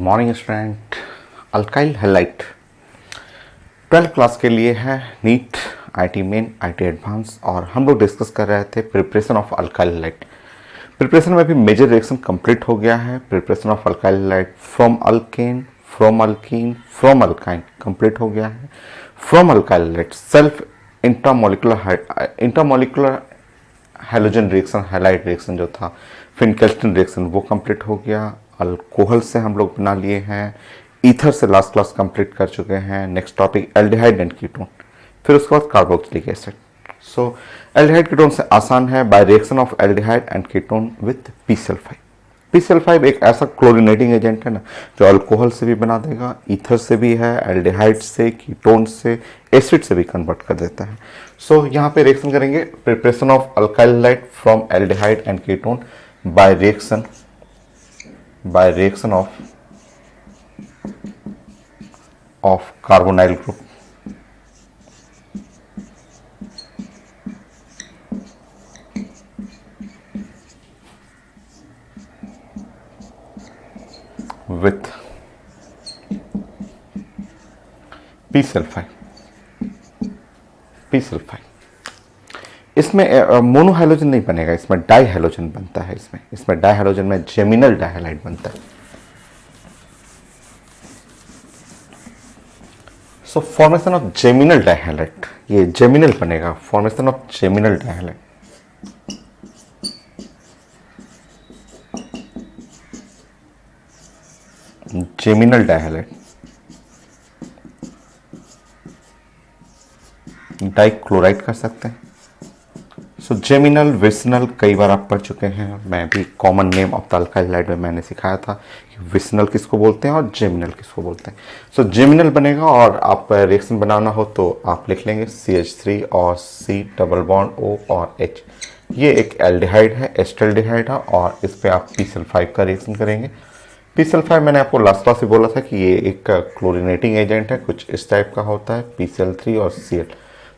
Morning student. Alkyl halide 12th class के लिए है, NEET, IT main, IT advance. और हम लोग डिस्कस कर रहे थे preparation of alkyl halide. Preparation में भी मेजर रिएक्शन कंप्लीट हो गया है। Preparation of alkyl halide from alkane, from alkene, from alkyne complete हो गया है। From alkyl halide self intramolecular halogen reaction, halide reaction जो था, फिनकेल्स्टन रिएक्शन, वो कंप्लीट हो गया। अल्कोहल से हम लोग बना लिए हैं। ईथर से लास्ट क्लास कंप्लीट कर चुके हैं। Next topic aldehyde and ketone, फिर उसके बाद कार्बोक्सिलिक एसिड। सो एल्डिहाइड कीटोन से आसान है, by reaction of aldehyde and ketone with PCl5। PCl5 एक ऐसा क्लोरिनेटिंग एजेंट है ना, जो अल्कोहल से भी बना देगा, ईथर से भी है, एल्डिहाइड से, कीटोन से, एसिड से भी कन्वर्ट कर देता है। सो यहाँ पे रिएक्शन करेंगे, preparation of alkyl halide from aldehyde and ketone by reaction of carbonyl group with PCl5। इसमें मोनो हाइलोजन नहीं बनेगा, इसमें डाई हाइलोजन बनता है। इसमें डाई हाइलोजन में जेमिनल डाइहैलाइड बनता है। So formation of geminal dihalide, ये जेमिनल बनेगा, formation of geminal dihalide. Geminal dihalide dichloride कर सकते हैं। सो जेमिनल, विसनल कई बार आप पढ़ चुके हैं। मैं भी common name of the alkyl halide में मैंने सिखाया था कि विसनल किसको बोलते हैं और जेमिनल किसको बोलते हैं। सो जेमिनल बनेगा, और आप रिएक्शन बनाना हो तो आप लिख लेंगे CH3 और C डबल बॉन्ड O और H। ये एक एल्डिहाइड है, एस्टल्डिहाइड है, और इस पर आप PCl5 का रिएक्शन करेंगे। PCl5 मैंने आपको लास्ट क्लास में बोला था कि ये एक क्लोरिनेटिंग एजेंट है, कुछ इस टाइप का होता है, PCl3 और Cl।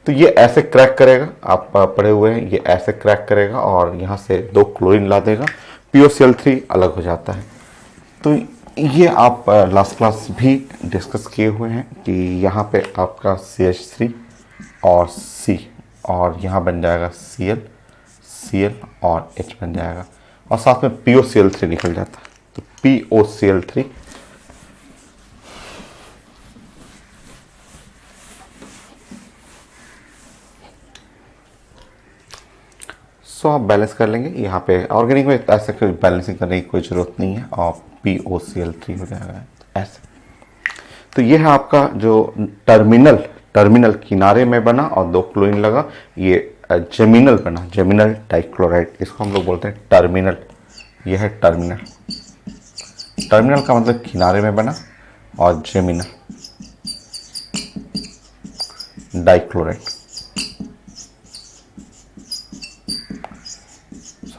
तो ये ऐसे क्रैक करेगा, आप पढ़े हुए हैं, ये ऐसे क्रैक करेगा और यहाँ से 2 क्लोरीन ला देगा, POCl3 अलग हो जाता है। तो ये आप लास्ट क्लास भी डिस्कस किए हुए हैं कि यहाँ पे आपका CH3 और C, और यहाँ बन जाएगा Cl और H बन जाएगा, और साथ में POCl3 निकल जाता है। तो POCl3 सो आप बैलेंस कर लेंगे। यहाँ पे ऑर्गेनिक में ऐसे कोई बैलेंसिंग करने की कोई ज़रूरत नहीं है, और POCl3 हो जाएगा ऐसे। तो ये है आपका जो टर्मिनल किनारे में बना और 2 क्लोरीन लगा, ये जेमिनल बना, जेमिनल डाइक्लोराइड, इसको हम लोग बोलते हैं टर्मिनल। ये है टर्मिनल का मतलब किनारे में बना, और जेमिनल डाइक्लोराइड।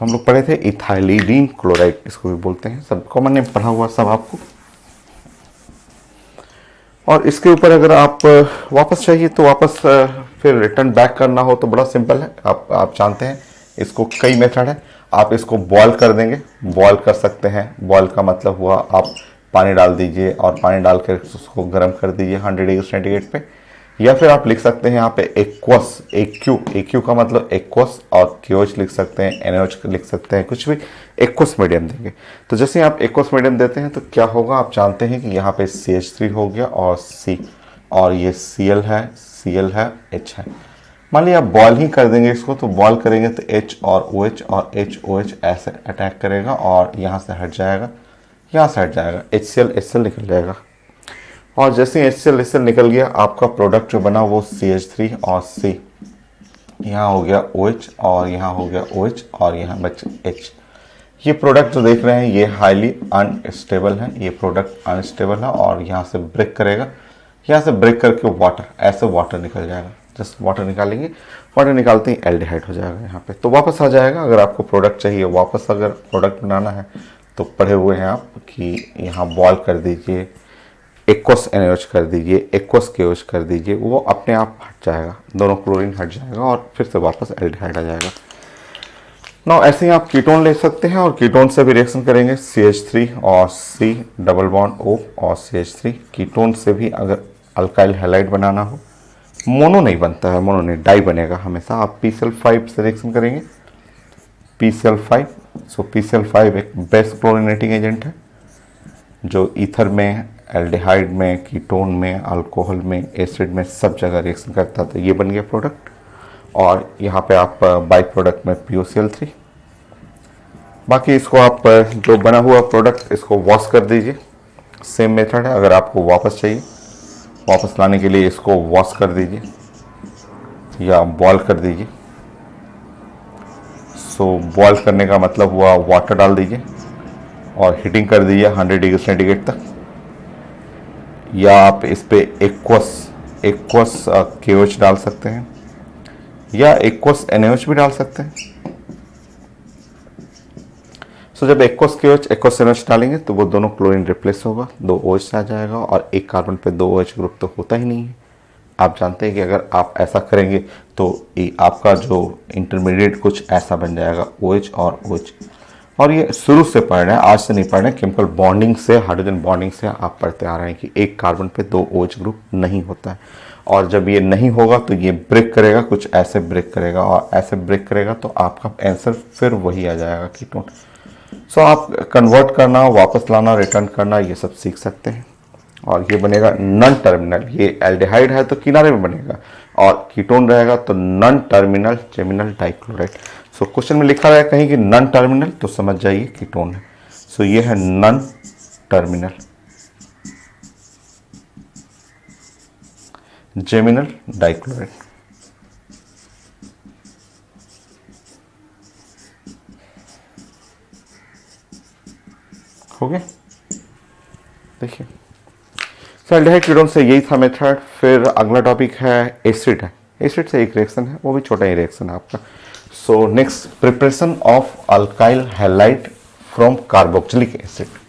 हम लोग पढ़े थे इथाइलिडीन क्लोराइड, इसको भी बोलते हैं, सब कॉमन नेम पढ़ा हुआ सब आपको। और इसके ऊपर अगर आप वापस चाहिए तो वापस फिर रिटर्न बैक करना हो तो बड़ा सिंपल है। आप जानते हैं इसको कई मेथड है। आप इसको बॉयल कर देंगे, बॉयल कर सकते हैं। बॉयल का मतलब हुआ आप पानी डाल दीजिए और पानी डाल कर उसको गर्म कर दीजिए 100 डिग्री सेंटीग्रेड पे, या फिर आप लिख सकते हैं यहाँ पे एक्वस, AQ का मतलब एक्वस, और KOH लिख सकते हैं, NaOH लिख सकते हैं, कुछ भी एक्वस मीडियम देंगे। तो जैसे आप एक्वस मीडियम देते हैं तो क्या होगा, आप जानते हैं कि यहाँ पे CH3 हो गया और C, और ये Cl है, H है। मान लीजिए आप बॉयल ही कर देंगे इसको, तो बॉयल करेंगे तो H और OH और HOH ऐसे अटैक करेगा, और यहाँ से हट जाएगा, HCl निकल जाएगा। और जैसे HCl निकल गया, आपका प्रोडक्ट जो बना वो CH3 और C, यहाँ हो गया OH और यहाँ हो गया OH और यहाँ बच H। ये प्रोडक्ट जो देख रहे हैं ये हाईली अनस्टेबल है, ये प्रोडक्ट अनस्टेबल है, और यहाँ से ब्रेक करेगा, यहाँ से ब्रेक करके वाटर निकल जाएगा। जस्ट वाटर निकालेंगे, वाटर निकालते ही एल्डिहाइड हो जाएगा यहाँ पे, तो वापस आ जाएगा। अगर आपको प्रोडक्ट चाहिए वापस, अगर प्रोडक्ट बनाना है तो पढ़े हुए हैं आप कि यहाँ बॉयल कर दीजिए, एक्वस NaOH कर दीजिए, एक्वस KOH कर दीजिए, वो अपने आप हट जाएगा, दोनों क्लोरीन हट जाएगा और फिर से वापस एल्डिहाइड आ जाएगा। नाउ ऐसे ही आप कीटोन ले सकते हैं और कीटोन से भी रिएक्शन करेंगे CH3 और C डबल बॉन्ड O और CH3। कीटोन से भी अगर अल्काइल हैलाइड बनाना हो, मोनो नहीं बनता है, मोनो नहीं, डाई बनेगा हमेशा, आप PCl5 से रिएक्शन करेंगे, PCl5। सो PCl5 एक बेस्ट क्लोरीनेटिंग एजेंट है जो ईथर में, एल्डिहाइड में, कीटोन में, अल्कोहल में, एसिड में सब जगह रिएक्शन करता है। तो ये बन गया प्रोडक्ट। और यहाँ पे आप बाई प्रोडक्ट में POCl3। बाकी इसको आप जो बना हुआ प्रोडक्ट इसको वॉश कर दीजिए, सेम मेथड है। अगर आपको वापस चाहिए, वापस लाने के लिए इसको वॉश कर दीजिए या बॉयल कर दीजिए। सो बॉयल करने का मतलब हुआ वाटर डाल दीजिए और हीटिंग कर दीजिए 100 डिग्री सेंटीग्रेड तक, या आप इस पे एक्वस KOH डाल सकते हैं या एक्वस NaOH भी डाल सकते हैं। सो जब एक्वस KOH एक्वस NaOH डालेंगे तो वो दोनों क्लोरीन रिप्लेस होगा, 2 OH आ जाएगा और एक कार्बन पे 2 OH ग्रुप तो होता ही नहीं है। आप जानते हैं कि अगर आप ऐसा करेंगे तो आपका जो इंटरमीडिएट कुछ ऐसा बन जाएगा, OH और OH। और ये शुरू से पढ़ रहे हैं, आज से नहीं पढ़ रहे हैं, केमिकल बॉन्डिंग से, हाइड्रोजन बॉन्डिंग से आप पढ़ते आ रहे हैं कि एक कार्बन पे 2 OH ग्रुप नहीं होता है। और जब ये नहीं होगा तो ये ब्रेक करेगा, कुछ ऐसे ब्रेक करेगा और ऐसे ब्रेक करेगा तो आपका आंसर फिर वही आ जाएगा, कीटोन। सो आप कन्वर्ट करना, वापस लाना, रिटर्न करना, ये सब सीख सकते हैं। और ये बनेगा नॉन टर्मिनल, ये एल्डिहाइड है तो किनारे में बनेगा, और कीटोन रहेगा तो non terminal geminal dichloride. So question में लिखा है कहीं कि नॉन टर्मिनल, तो समझ जाइए कीटोन है। सो ये है नॉन टर्मिनल जेमिनल डाइक्लोराइड। हो गया, देखिए। सो एल्डिहाइड कीटोन से यही था मेथड। फिर अगला टॉपिक है एसिड है। एसिड से एक रिएक्शन है, वो भी छोटा ही रिएक्शन है आपका। So next, preparation of alkyl halide from carboxylic acid.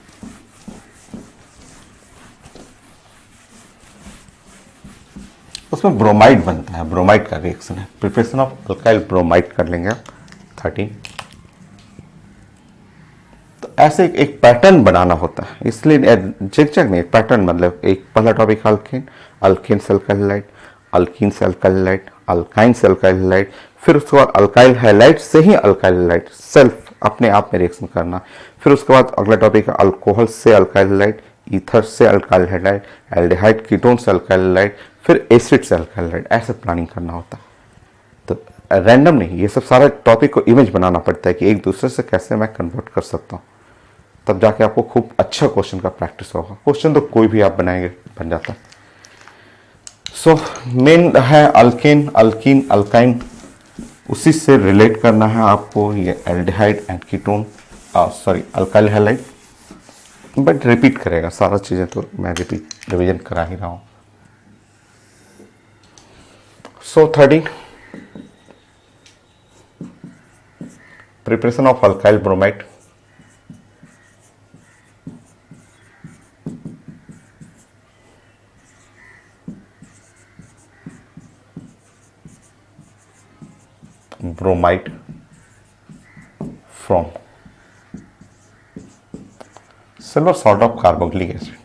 उसमें ब्रोमाइड बनता है, ब्रोमाइड का रिएक्शन है। प्रिपरेशन ऑफ अल्काइल ब्रोमाइड कर लेंगे आप 13। तो ऐसे एक पैटर्न बनाना होता है, इसलिए झिकझक नहीं, एक पैटर्न, मतलब एक पहला टॉपिक अल्केन, अल्केन से अल्काइल हैलाइड, अल्कीन से अल्काइल हैलाइड, अल्काइन से अल्काइल हैलाइड, फिर उसके बाद अल्काइल हैलाइड से ही अल्काइल हैलाइड सेल्फ अपने आप में रिएक्शन करना। फिर उसके बाद अगला टॉपिक है अल्कोहल से अल्काइल हैलाइड, ईथर से अल्काइल हैलाइड, एल्डिहाइड कीटोन से अल्काइल हैलाइड, फिर एसिड से अल्काइल हैलाइड। ऐसे प्लानिंग करना होता है। तो रैंडम नहीं, ये सब सारा टॉपिक को इमेज बनाना पड़ता है कि एक दूसरे से कैसे मैं कन्वर्ट कर सकता हूँ, तब जाके आपको खूब अच्छा क्वेश्चन का प्रैक्टिस होगा। क्वेश्चन तो कोई भी आप बनाएंगे बन जाता है। सो मेन है अल्केन, अल्कीन, अल्काइन, उसी से रिलेट करना है आपको। ये aldehyde and ketone, sorry alkyl halide, but repeat करेगा सारा चीज़ें, तो मैं रिवीजन करा ही रहा हूँ। सो 13, preparation of alkyl bromide. Bromide from silver salt of carboxylic acid.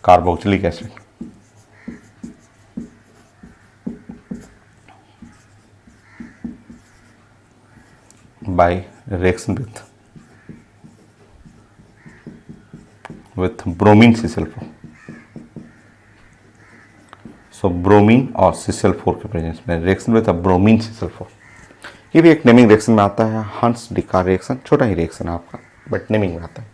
Carboxylic acid by reaction with bromine CCl4। So bromine और CCl4 के प्रेजेंस में रिएक्शन विद ब्रोमीन CCl4। ये भी एक नेमिंग रिएक्शन में आता है, हंस डिकार रिएक्शन। छोटा ही रिएक्शन है आपका, बट नेमिंग में आता है।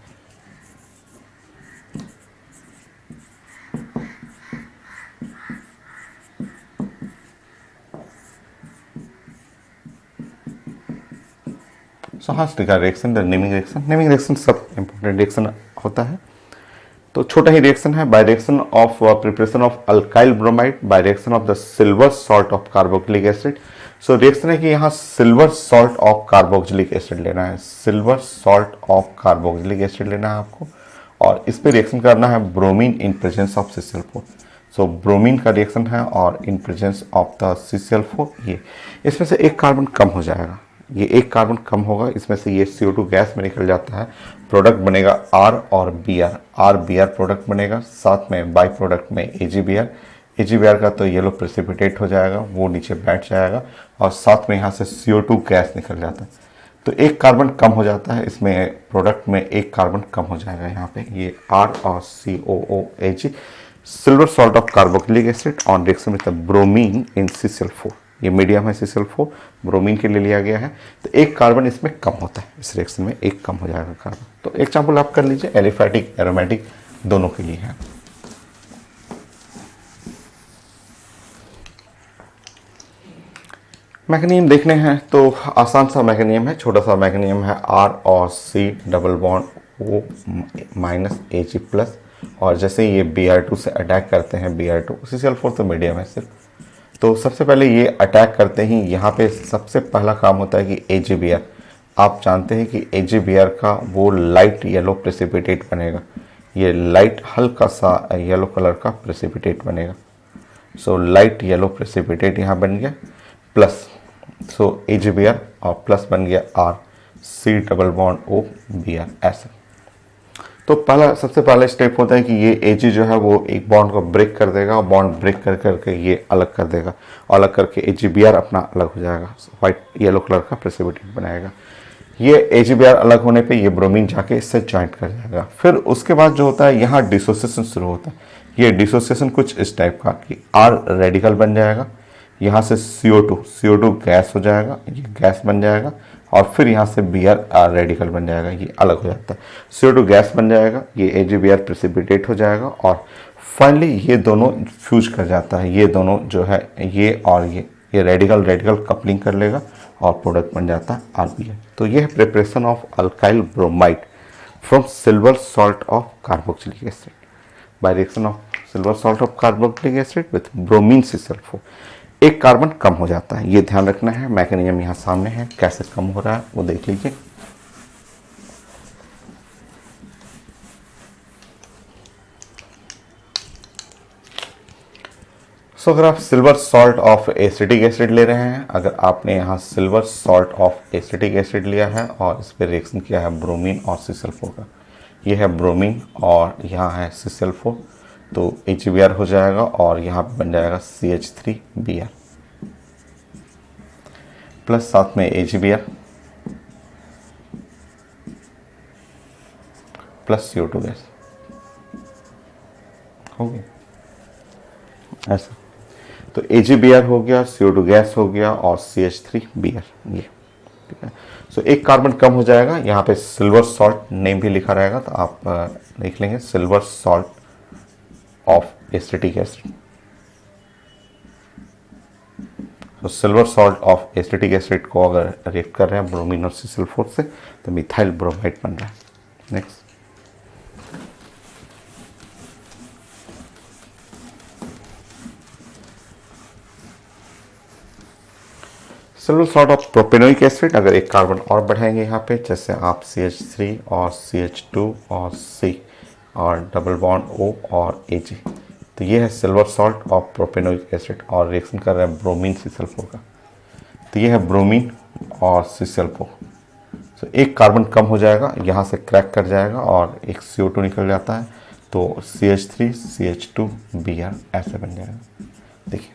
So Hunsdiecker reaction, naming reaction. Naming reaction सब इंपॉर्टेंट रिएक्शन होता है। तो छोटा ही रिएक्शन है, by reaction of preparation of alkyl bromide by reaction of the silver salt of carboxylic acid. So reaction है कि यहाँ silver salt of carboxylic acid लेना है, silver salt of carboxylic acid लेना है आपको, और इस पे रिएक्शन करना है bromine in presence of CCl4। So bromine का रिएक्शन है और इन प्रेजेंस ऑफ द CCl4 ये इसमें से एक कार्बन कम हो जाएगा, ये एक कार्बन कम होगा, इसमें से ये CO2 गैस में निकल जाता है, प्रोडक्ट बनेगा R और Br, R Br प्रोडक्ट बनेगा, साथ में बाई प्रोडक्ट में AgBr, AgBr का तो येलो प्रेसिपिटेट हो जाएगा, वो नीचे बैठ जाएगा और साथ में यहाँ से CO2 गैस निकल जाता है। तो एक कार्बन कम हो जाता है, इसमें प्रोडक्ट में एक कार्बन कम हो जाएगा, यहाँ पे ये R और COOH, silver salt of carboxylic acid on reaction with bromine in CCl4, ये मीडियम है CCl4, ब्रोमीन के लिए लिया गया है, तो एक कार्बन इसमें कम होता है, इस रिएक्शन में एक कम हो जाएगा कार्बन। तो एग्जाम्पल आप कर लीजिए, एलिफैटिक एरोमेटिक दोनों के लिए है। मैकेनिज्म देखने हैं तो आसान सा मैकेनिज्म है, छोटा सा मैकेनिज्म है, R और C double bond O minus Ag plus, और जैसे ये Br2 से अटैक करते हैं, Br2 CCl4 तो मीडियम है सिर्फ, तो सबसे पहले ये अटैक करते ही यहाँ पे सबसे पहला काम होता है कि AgBr, आप जानते हैं कि AgBr का वो लाइट येलो प्रेसिपिटेट बनेगा, ये लाइट हल्का सा येलो कलर का प्रेसिपिटेट बनेगा, सो लाइट येलो प्रेसिपिटेट यहाँ बन गया प्लस, सो AgBr और प्लस बन गया R C double bond O Br ऐसे। तो पहला सबसे पहला स्टेप होता है कि ये Ag जो है वो एक बॉन्ड को ब्रेक कर देगा और बॉन्ड ब्रेक कर करके ये अलग कर देगा, अलग करके AgBr अपना अलग हो जाएगा, वाइट येलो कलर का प्रेसिपिटेट बनाएगा। ये AgBr अलग होने पे ये ब्रोमीन जाके इससे जॉइंट कर जाएगा। फिर उसके बाद जो होता है यहाँ डिसोसिएशन शुरू होता है, ये डिसोसिएशन कुछ इस टाइप का कि R रेडिकल बन जाएगा, यहाँ से CO2 गैस हो जाएगा, ये गैस बन जाएगा, और फिर यहाँ से Br रेडिकल बन जाएगा, ये अलग हो जाता है, CO2 गैस बन जाएगा, ये AgBr प्रेसिपिटेट हो जाएगा, और फाइनली ये दोनों फ्यूज कर जाता है, ये दोनों जो है ये और ये रेडिकल कपलिंग कर लेगा और प्रोडक्ट बन जाता है RBr। तो ये है preparation of alkyl bromide from silver salt of carboxylic acid by reaction of silver salt of carboxylic acid with bromine CCl4। एक कार्बन कम हो जाता है, ये ध्यान रखना है। मैकेनिज्म यहाँ सामने है, कैसे कम हो रहा है वो देख लीजिए। सो अगर आप silver salt of acetic acid ले रहे हैं, अगर आपने यहाँ silver salt of acetic acid लिया है और इस पर रिएक्शन किया है ब्रोमीन और CCl4 का, ये है ब्रोमीन और यहाँ है CCl4, तो HBr हो जाएगा और यहाँ पे बन जाएगा CH3Br प्लस साथ में AgBr प्लस CO2 गैस हो गया ऐसा। तो AgBr हो गया, CO2 गैस हो गया और CH3Br ये, ठीक है। सो एक कार्बन कम हो जाएगा, यहाँ पे सिल्वर सॉल्ट नेम भी लिखा रहेगा, तो आप देख लेंगे silver salt of acetic acid. तो silver salt of acetic acid को अगर रिएक्ट कर रहे हैं ब्रोमीन और CCl4 से, तो मिथाइल ब्रोमाइड बन रहा है। Next, silver salt of propanoic acid, अगर एक कार्बन और बढ़ाएंगे यहाँ पे, जैसे आप CH3 और CH2 और C और डबल बॉन्ड O और Ag, तो ये है silver salt of propanoic acid और रिएक्शन कर रहा है ब्रोमीन CCl4 का, तो ये है ब्रोमीन और CCl4। तो एक कार्बन कम हो जाएगा, यहाँ से क्रैक कर जाएगा और एक CO2 निकल जाता है, तो CH3 CH2Br ऐसे बन जाएगा। देखिए,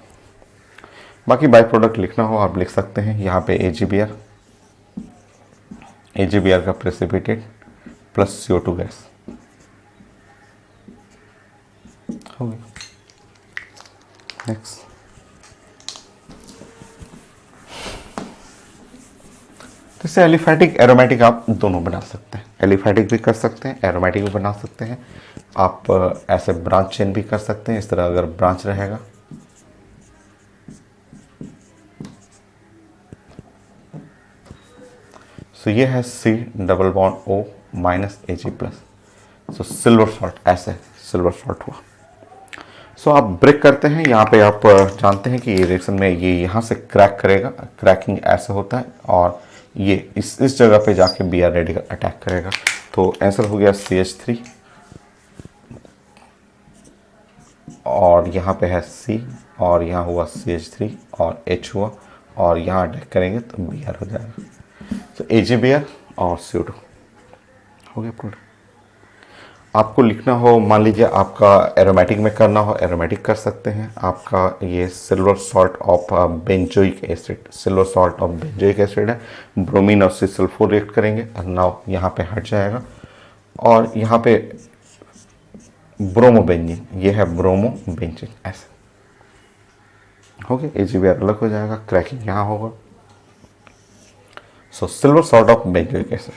बाकी बाई प्रोडक्ट लिखना हो आप लिख सकते हैं, यहाँ पे AgBr का प्रेसिपिटेट प्लस CO2 गैस हो गया। नेक्स्ट, इससे एलिफैटिक एरोमेटिक आप दोनों बना सकते हैं, एलिफैटिक भी कर सकते हैं, एरोमेटिक भी बना सकते हैं। आप ऐसे ब्रांच चेन भी कर सकते हैं, इस तरह अगर ब्रांच रहेगा, तो ये है C double bond O minus Ag plus, so silver salt, ऐसे सिल्वर सॉल्ट हुआ। सो आप ब्रेक करते हैं, यहाँ पे आप जानते हैं कि ये रिएक्शन में ये यहाँ से क्रैक करेगा, क्रैकिंग ऐसे होता है, और ये इस जगह पे जाके Br रेडिकल अटैक करेगा, तो आंसर हो गया CH3 और यहाँ पे है C और यहाँ हुआ CH3 और H हुआ और यहाँ अटैक करेंगे तो Br हो जाएगा। तो AgBr और CO2 हो गया प्रोडक्ट। आपको लिखना हो, मान लीजिए आपका एरोमेटिक में करना हो, एरोमेटिक कर सकते हैं। आपका ये silver salt of benzoic acid, silver salt of benzoic acid है, ब्रोमीन और सल्फोर रिएक्ट करेंगे और नाउ यहाँ पे हट जाएगा और यहाँ पे ब्रोमोबेंजीन, ये है ब्रोमोबेंजीन, ऐसे हो गया। AgBr अलग हो जाएगा, क्रैकिंग यहाँ होगा। So silver salt of benzoic acid,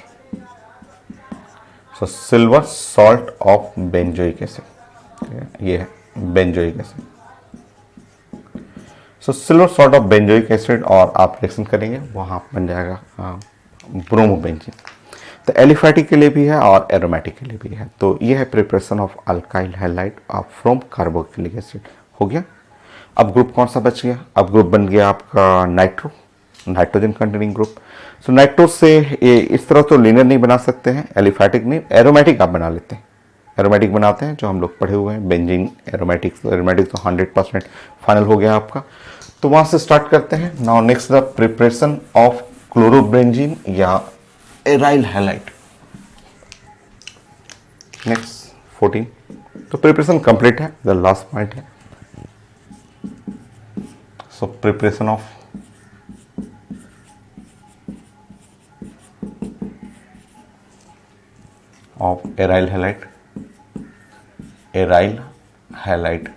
so silver salt of benzoic acid, ये है benzoic acid. So silver salt of benzoic acid और आप रिएक्शन करेंगे, वहाँ बन जाएगा ब्रोमोबेंजीन। तो एलिफैटिक के लिए भी है और एरोमेटिक के लिए भी है। तो ये है preparation of alkyl halide from carboxylic acid, हो गया। अब ग्रुप कौन सा बच गया? अब ग्रुप बन गया आपका नाइट्रो, नाइट्रोजन कंटेनिंग ग्रुप। सो नाइट्रो से इस तरह तो लीनियर नहीं बना सकते हैं, एलिफैटिक नहीं, एरोमेटिक आप बना लेते हैं। एरोमेटिक बनाते हैं जो हम लोग पढ़े हुए हैं, बेंजीन एरोमेटिक। तो एरोमेटिक तो 100% फाइनल हो गया आपका। तो वहाँ से स्टार्ट करते हैं। Now next the preparation of chlorobenzene या एराइल हैलाइड। नेक्स्ट 14। तो प्रिपरेशन कंप्लीट है, द लास्ट पॉइंट है। So preparation of aryl halide, aryl halide.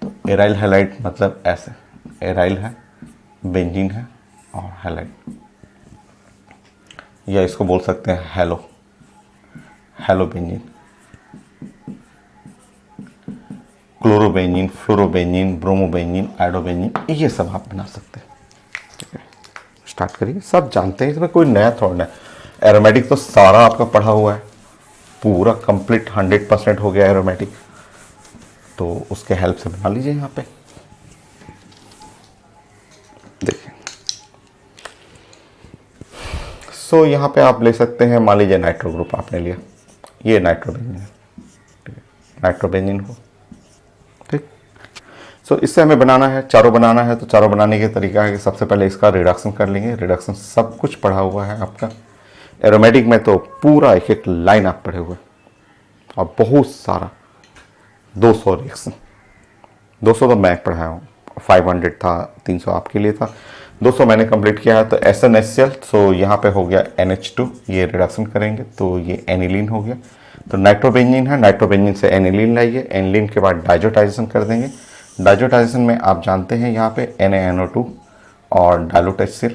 तो एराइल हैलाइड मतलब ऐसे, एराइल है, बेंजीन है और हैलाइड, या इसको बोल सकते हैं hello, hello benzene, chlorobenzene, fluorobenzene, bromobenzene, iodobenzene, ये सब आप बना सकते हैं। ठीक है, स्टार्ट करिए। सब जानते हैं, इसमें कोई नया थोड़ा है। एरोमेटिक तो सारा आपका पढ़ा हुआ है, पूरा कंप्लीट 100% हो गया एरोमेटिक। तो उसके हेल्प से बना लीजिए। यहाँ पे देखिए, सो यहाँ पे आप ले सकते हैं, मान लीजिए नाइट्रो ग्रुप आपने लिया, ये नाइट्रोबेंजीन है, ठीक है, नाइट्रोबेंजीन हो, ठीक। सो इससे हमें बनाना है, चारों बनाना है। तो चारों बनाने के तरीका है कि सबसे पहले इसका रिडक्शन कर लेंगे। रिडक्शन सब कुछ पढ़ा हुआ है आपका एरोमेटिक में, तो पूरा एक एक लाइन आप पढ़े हुए और बहुत सारा 200 रिएक्शन, 200 तो मैं पढ़ाया हूँ, 500 था, 300 आपके लिए था, 200 मैंने कंप्लीट किया है। तो SnHCl, सो यहाँ पे हो गया NH2, ये रिडक्शन करेंगे तो ये एनिलीन हो गया। तो नाइट्रोबेंजीन है, नाइट्रोबेंजीन से एनिलीन लाइए, एनिलीन के बाद डाइजोटाइजेशन कर देंगे। डाइजोटाइजेशन में आप जानते हैं यहाँ पे NaNO2 और डाइल्यूट HCl,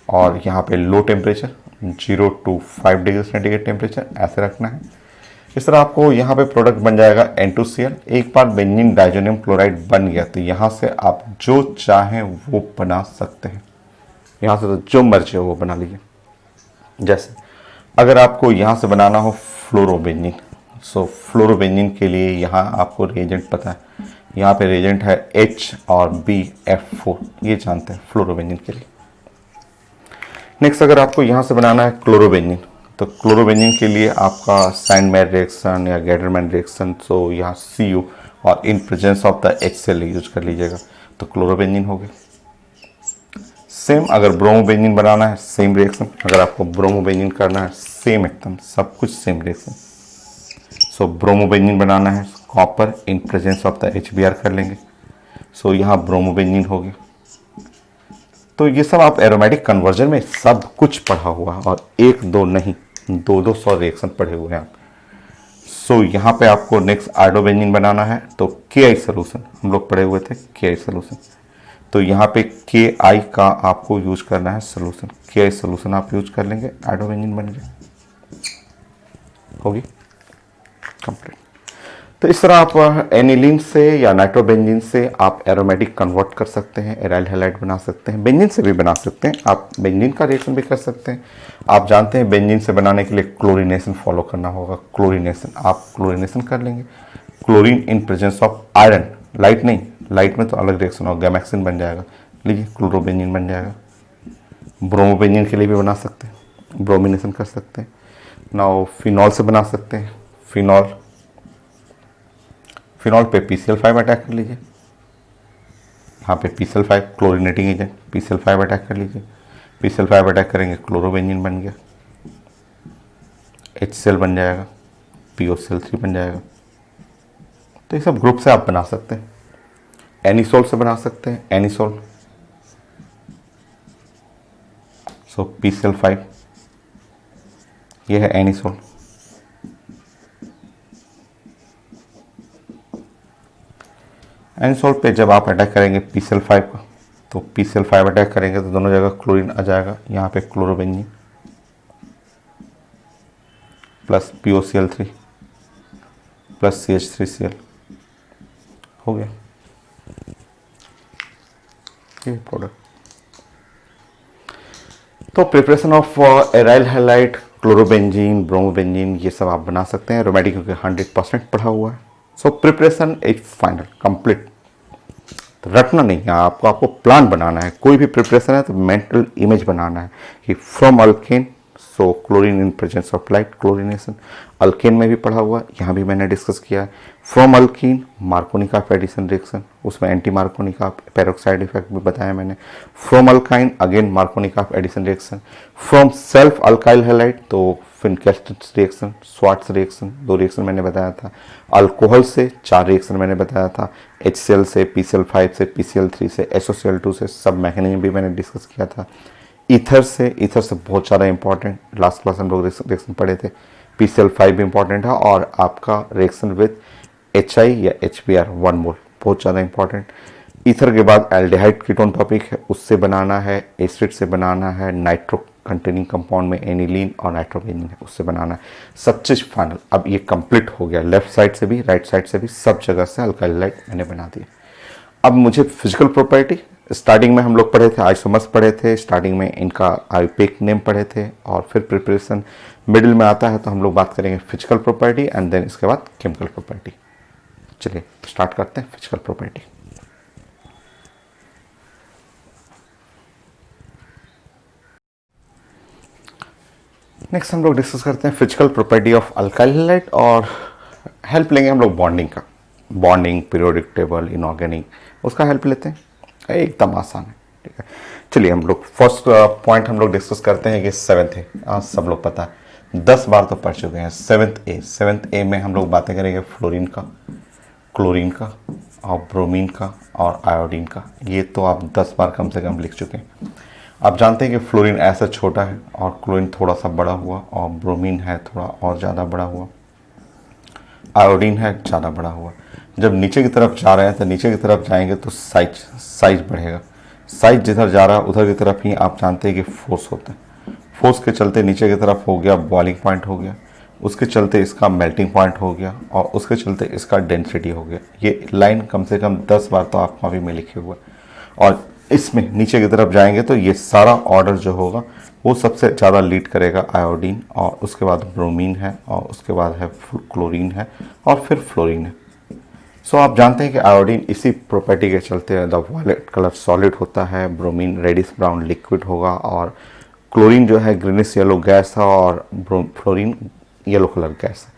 और यहाँ पे low temperature 0 to 5 degree centigrade temperature ऐसे रखना है। इस तरह आपको यहाँ पे प्रोडक्ट बन जाएगा N2Cl। एक बार बेंजीन डाइजोनियम क्लोराइड बन गया तो यहाँ से आप जो चाहें वो बना सकते हैं, यहाँ से तो जो मर्जी हो वो बना लीजिए। जैसे अगर आपको यहाँ से बनाना हो फ्लोरोबेंजीन, सो फ्लोरोबेंजीन के लिए यहाँ आपको रिएजेंट पता है, यहाँ पे रिएजेंट है H और BF4, ये जानते हैं फ्लोरोबेंजीन के लिए। नेक्स्ट अगर आपको यहाँ से बनाना है क्लोरोबेंजीन, तो क्लोरोबेंजीन के लिए आपका सैंडमैन रिएक्शन या गैडरमैन रिएक्शन, सो यहाँ Cu और इन presence of the HCl use कर लीजिएगा, तो क्लोरोबेंजीन हो गया। सेम अगर ब्रोमोबेंजीन बनाना है, सेम रिएक्शन। अगर आपको ब्रोमोबेंजीन करना है, सेम एकदम सब कुछ सेम रिएक्शन। सो ब्रोमोबेंजीन बनाना है, copper in presence of the HBr कर लेंगे, सो यहाँ ब्रोमोबेंजीन हो गया। तो ये सब आप एरोमेटिक कन्वर्जन में सब कुछ पढ़ा हुआ है, और एक दो नहीं, 200 रिएक्शन पढ़े हुए हैं आप। सो यहाँ पे आपको नेक्स्ट आइडोबेंजीन बनाना है, तो KI सोल्यूशन हम लोग पढ़े हुए थे, KI सोल्यूशन। तो यहाँ पे KI का आपको यूज करना है सोल्यूशन, KI सोल्यूशन आप यूज कर लेंगे, आइडोबेंजीन बन गया, होगी कंप्लीट। तो इस तरह आप एनिलीन से या नाइट्रोबेंजीन से आप एरोमेटिक कन्वर्ट कर सकते हैं, एराइल हैलाइड बना सकते हैं। बेंजीन से भी बना सकते हैं, आप बेंजीन का रिएक्शन भी कर सकते हैं। आप जानते हैं बेंजीन से बनाने के लिए क्लोरीनेशन फॉलो करना होगा, क्लोरीनेशन आप क्लोरीनेशन कर लेंगे। Chlorine in presence of iron, light नहीं, लाइट में तो अलग रिएक्शन होगा, गैमेक्सिन बन जाएगा, लीजिए क्लोरोबेंजीन बन जाएगा। ब्रोमोबेंजीन के लिए भी बना सकते हैं, ब्रोमिनेशन कर सकते हैं। नाउ फिनॉल से बना सकते हैं, फिनॉल फिनॉल पे PCl5 अटैक कर लीजिए, यहाँ पे PCl5 chlorinating agent, PCl5 attack कर लीजिए, PCl5 अटैक करेंगे क्लोरोबेंजीन बन गया, HCl बन जाएगा, POCl3 बन जाएगा। तो ये सब ग्रुप से आप बना सकते हैं। एनिसोल से बना सकते हैं, एनिसोल, सो PCl5 ये है एनिसोल। एनिसोल पे जब आप अटैक करेंगे PCl5 का, तो PCl5 अटैक करेंगे तो दोनों जगह क्लोरीन आ जाएगा, यहाँ पे chlorobenzene plus POCl3 plus CH3Cl हो गया ये प्रोडक्ट। तो preparation of aryl halide, chlorobenzene, bromobenzene ये सब आप बना सकते हैं। एरोमेटिक क्योंकि 100% पढ़ा हुआ है। So preparation is final complete. तो रटना नहीं है आपको प्लान बनाना है। कोई भी प्रिपरेशन है तो मेंटल इमेज बनाना है कि from alkane, so chlorine in presence of light chlorination, alkane में भी पढ़ा हुआ, यहाँ भी मैंने डिस्कस किया है। From alkene Markovnikov addition reaction, उसमें एंटी मार्कोनिकॉफ पेरोक्साइड इफेक्ट भी बताया मैंने। From alkyne again Markovnikov addition reaction. From self alkyl halide तो Finkelstein reaction, Swarts reaction, 2 reaction मैंने बताया था। अल्कोहल से 4 रिएक्शन मैंने बताया था। HCl से, PCl5 से, PCl3 से, SOCl2 से, सब मैकेनिज्म भी मैंने डिस्कस किया था। ईथर से बहुत ज़्यादा इंपॉर्टेंट, लास्ट क्लास हम लोग रिएक्शन पढ़े थे। PCl5 भी इंपॉर्टेंट है और आपका रिएक्शन विद HI या HBr 1 मोल बहुत ज़्यादा इंपॉर्टेंट। ईथर के बाद एल्डिहाइड कीटोन टॉपिक है, उससे बनाना है, एसिड से बनाना है, नाइट्रो कंटेनिंग कंपाउंड में एनिलीन और नाइट्रोबेंजीन है, उससे बनाना है। सब चीज़ फाइनल। अब ये कंप्लीट हो गया, लेफ्ट साइड से भी राइट साइड से भी सब जगह से अल्काइल हैलाइड मैंने बना दिया। अब मुझे फिजिकल प्रॉपर्टी, स्टार्टिंग में हम लोग पढ़े थे आइसोमर्स पढ़े थे, स्टार्टिंग में इनका आईपेक नेम पढ़े थे और फिर प्रिपरेशन मिडिल में आता है तो हम लोग बात करेंगे फिजिकल प्रॉपर्टी एंड देन इसके बाद केमिकल प्रॉपर्टी। चलिए स्टार्ट करते हैं फिजिकल प्रॉपर्टी। नेक्स्ट हम लोग डिस्कस करते हैं physical property of alkyl halide और हेल्प लेंगे हम लोग बॉन्डिंग का। बॉन्डिंग, पीरियोडिक टेबल, इनऑर्गेनिक, उसका हेल्प लेते हैं, एकदम आसान है। ठीक है, चलिए हम लोग फर्स्ट पॉइंट हम लोग डिस्कस करते हैं कि 7th है, आज सब लोग पता है 10 बार तो पढ़ चुके हैं। 7th ए में हम लोग बातें करेंगे फ्लोरीन का, क्लोरीन का और ब्रोमीन का और आयोडीन का। ये तो आप 10 बार कम से कम लिख चुके हैं। आप जानते हैं कि फ्लोरीन ऐसा छोटा है और क्लोरीन थोड़ा सा बड़ा हुआ और ब्रोमीन है थोड़ा और ज़्यादा बड़ा हुआ, आयोडीन है ज़्यादा बड़ा हुआ। जब नीचे की तरफ जा रहे हैं तो नीचे की तरफ जाएंगे तो साइज बढ़ेगा। साइज जिधर जा रहा है उधर की तरफ ही आप जानते हैं कि फोर्स होता है। फोर्स के चलते नीचे की तरफ हो गया बॉइलिंग पॉइंट हो गया, उसके चलते इसका मेल्टिंग पॉइंट हो गया और उसके चलते इसका डेंसिटी हो गया। ये लाइन कम से कम 10 बार तो आप कॉपी में लिखे हुए। और इसमें नीचे की तरफ जाएंगे तो ये सारा ऑर्डर जो होगा वो सबसे ज़्यादा लीड करेगा आयोडीन और उसके बाद ब्रोमीन है और उसके बाद है क्लोरीन है और फिर फ्लोरीन है। सो आप जानते हैं कि आयोडीन इसी प्रॉपर्टी के चलते द वॉयलेट कलर सॉलिड होता है, ब्रोमीन रेडिश ब्राउन लिक्विड होगा और क्लोरीन जो है ग्रीनिश येलो गैस है और फ्लोरीन येलो कलर गैस है।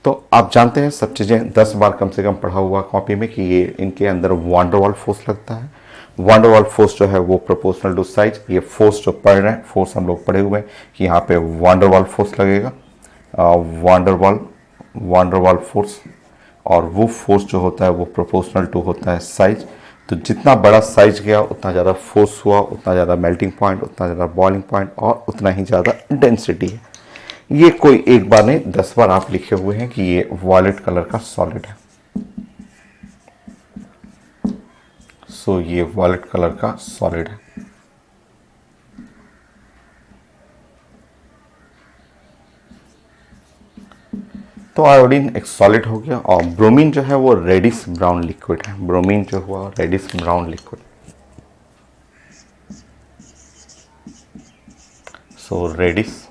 तो आप जानते हैं सब चीज़ें 10 बार कम से कम पढ़ा हुआ कॉपी में कि ये इनके अंदर वान डर वाल फोर्स लगता है। वान डर वाल फोर्स जो है वो प्रोपोर्शनल टू साइज। ये फोर्स जो पढ़ रहे हैं, फोर्स हम लोग पढ़े हुए हैं कि यहाँ पे वान डर वाल फोर्स लगेगा, वान डर वाल फोर्स, और वो फोर्स जो होता है वो प्रोपोर्शनल टू होता है साइज। तो जितना बड़ा साइज गया उतना ज़्यादा फोर्स हुआ, उतना ज़्यादा मेल्टिंग पॉइंट, उतना ज़्यादा बॉइलिंग पॉइंट और उतना ही ज़्यादा डेंसिटी है। ये कोई एक बार नहीं 10 बार आप लिखे हुए हैं कि ये वॉयलेट कलर का सॉलिड है। सो ये वॉयलेट कलर का सॉलिड है। तो आयोडीन एक सॉलिड हो गया और ब्रोमीन जो है वो रेडिश ब्राउन लिक्विड है। ब्रोमीन जो हुआ रेडिश ब्राउन लिक्विड। सो रेडिश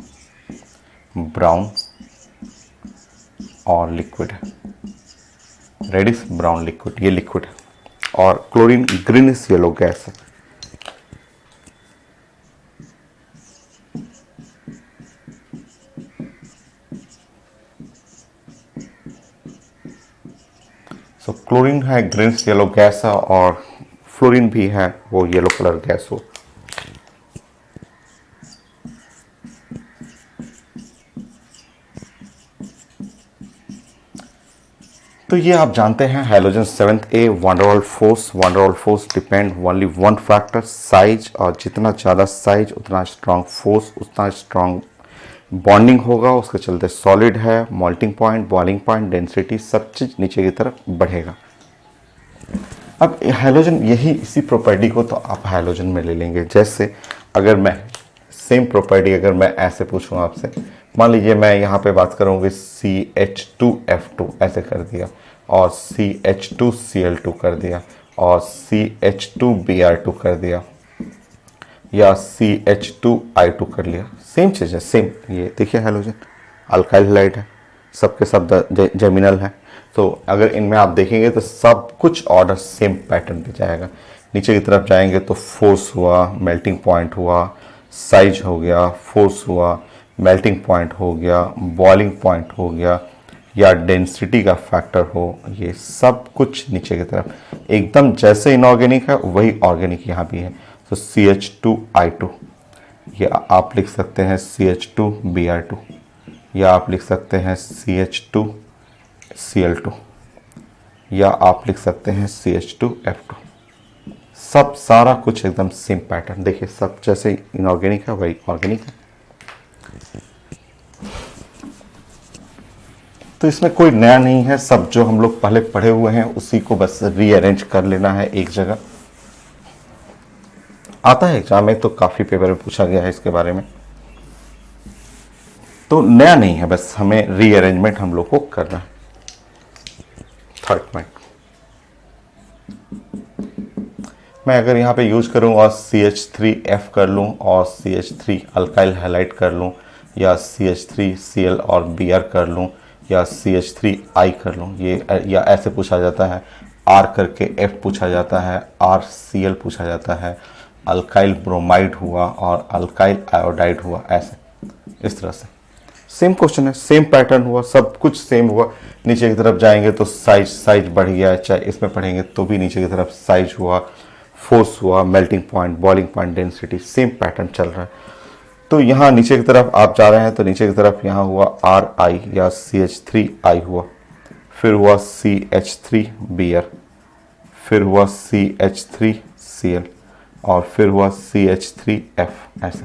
ब्राउन और लिक्विड है, रेडिश ब्राउन लिक्विड, ये लिक्विड है। और क्लोरीन ग्रीनिश येलो गैस है। सो क्लोरीन है ग्रीन्स येलो गैस है और फ्लोरीन भी है वो येलो कलर गैस हो। तो ये आप जानते हैं halogen 7th A van der Waals force depend only one factor size, और जितना ज़्यादा साइज उतना स्ट्रांग फोर्स, उतना स्ट्रांग बॉन्डिंग होगा, उसके चलते सॉलिड है, melting point, boiling point, density सब चीज़ नीचे की तरफ बढ़ेगा। अब हैलोजन यही इसी प्रॉपर्टी को तो आप हैलोजन में ले लेंगे। जैसे अगर मैं सेम प्रॉपर्टी अगर मैं ऐसे पूछूं आपसे, मान लीजिए मैं यहाँ पे बात करूँगी CH2F2 ऐसे कर दिया और CH2Cl2 कर दिया और CH2Br2 कर दिया या CH2I2 कर लिया, सेम चीज़ है, सेम। ये देखिए हैलोजन अल्काइल हैलाइड है, सबके सब जेमिनल है। तो अगर इनमें आप देखेंगे तो सब कुछ ऑर्डर सेम पैटर्न पे जाएगा। नीचे की तरफ जाएंगे तो फोर्स हुआ, मेल्टिंग पॉइंट हुआ, साइज हो गया, फोर्स हुआ, मेल्टिंग पॉइंट हो गया, बॉइलिंग पॉइंट हो गया, या डेंसिटी का फैक्टर हो, ये सब कुछ नीचे की तरफ एकदम जैसे इनऑर्गेनिक है वही ऑर्गेनिक यहाँ भी है। तो CH2I2 ये आप लिख सकते हैं CH2Br2, या आप लिख सकते हैं CH2Cl2, या आप लिख सकते हैं CH2F2। सब सारा कुछ एकदम सेम पैटर्न, देखिए सब जैसे इनऑर्गेनिक है वही ऑर्गेनिक है। तो इसमें कोई नया नहीं है, सब जो हम लोग पहले पढ़े हुए हैं उसी को बस रीअरेंज कर लेना है एक जगह। आता है एग्जाम में, तो काफ़ी पेपर में पूछा गया है इसके बारे में, तो नया नहीं है, बस हमें रीअरेंजमेंट हम लोग को करना है। थर्ड पॉइंट मैं अगर यहाँ पे यूज करूँ और CH3F कर लूँ और CH3 अल्काइल हैलाइड कर लूँ, या CH3Cl और Br कर लूँ, या CH3I कर लूँ, ये या ऐसे पूछा जाता है, R करके F पूछा जाता है, RCl पूछा जाता है, अल्काइल ब्रोमाइड हुआ और अल्काइल आयोडाइड हुआ, ऐसे इस तरह से सेम क्वेश्चन है, सेम पैटर्न हुआ, सब कुछ सेम हुआ। नीचे की तरफ जाएंगे तो साइज बढ़ गया, चाहे इसमें पढ़ेंगे तो भी नीचे की तरफ साइज हुआ, फोर्स हुआ, melting point, boiling point, density, same pattern चल रहा है। तो यहाँ नीचे की तरफ आप जा रहे हैं तो नीचे की तरफ यहाँ हुआ RI या CH3I हुआ, फिर हुआ CH3Br, फिर हुआ CH3Cl और फिर हुआ CH3F, ऐसे।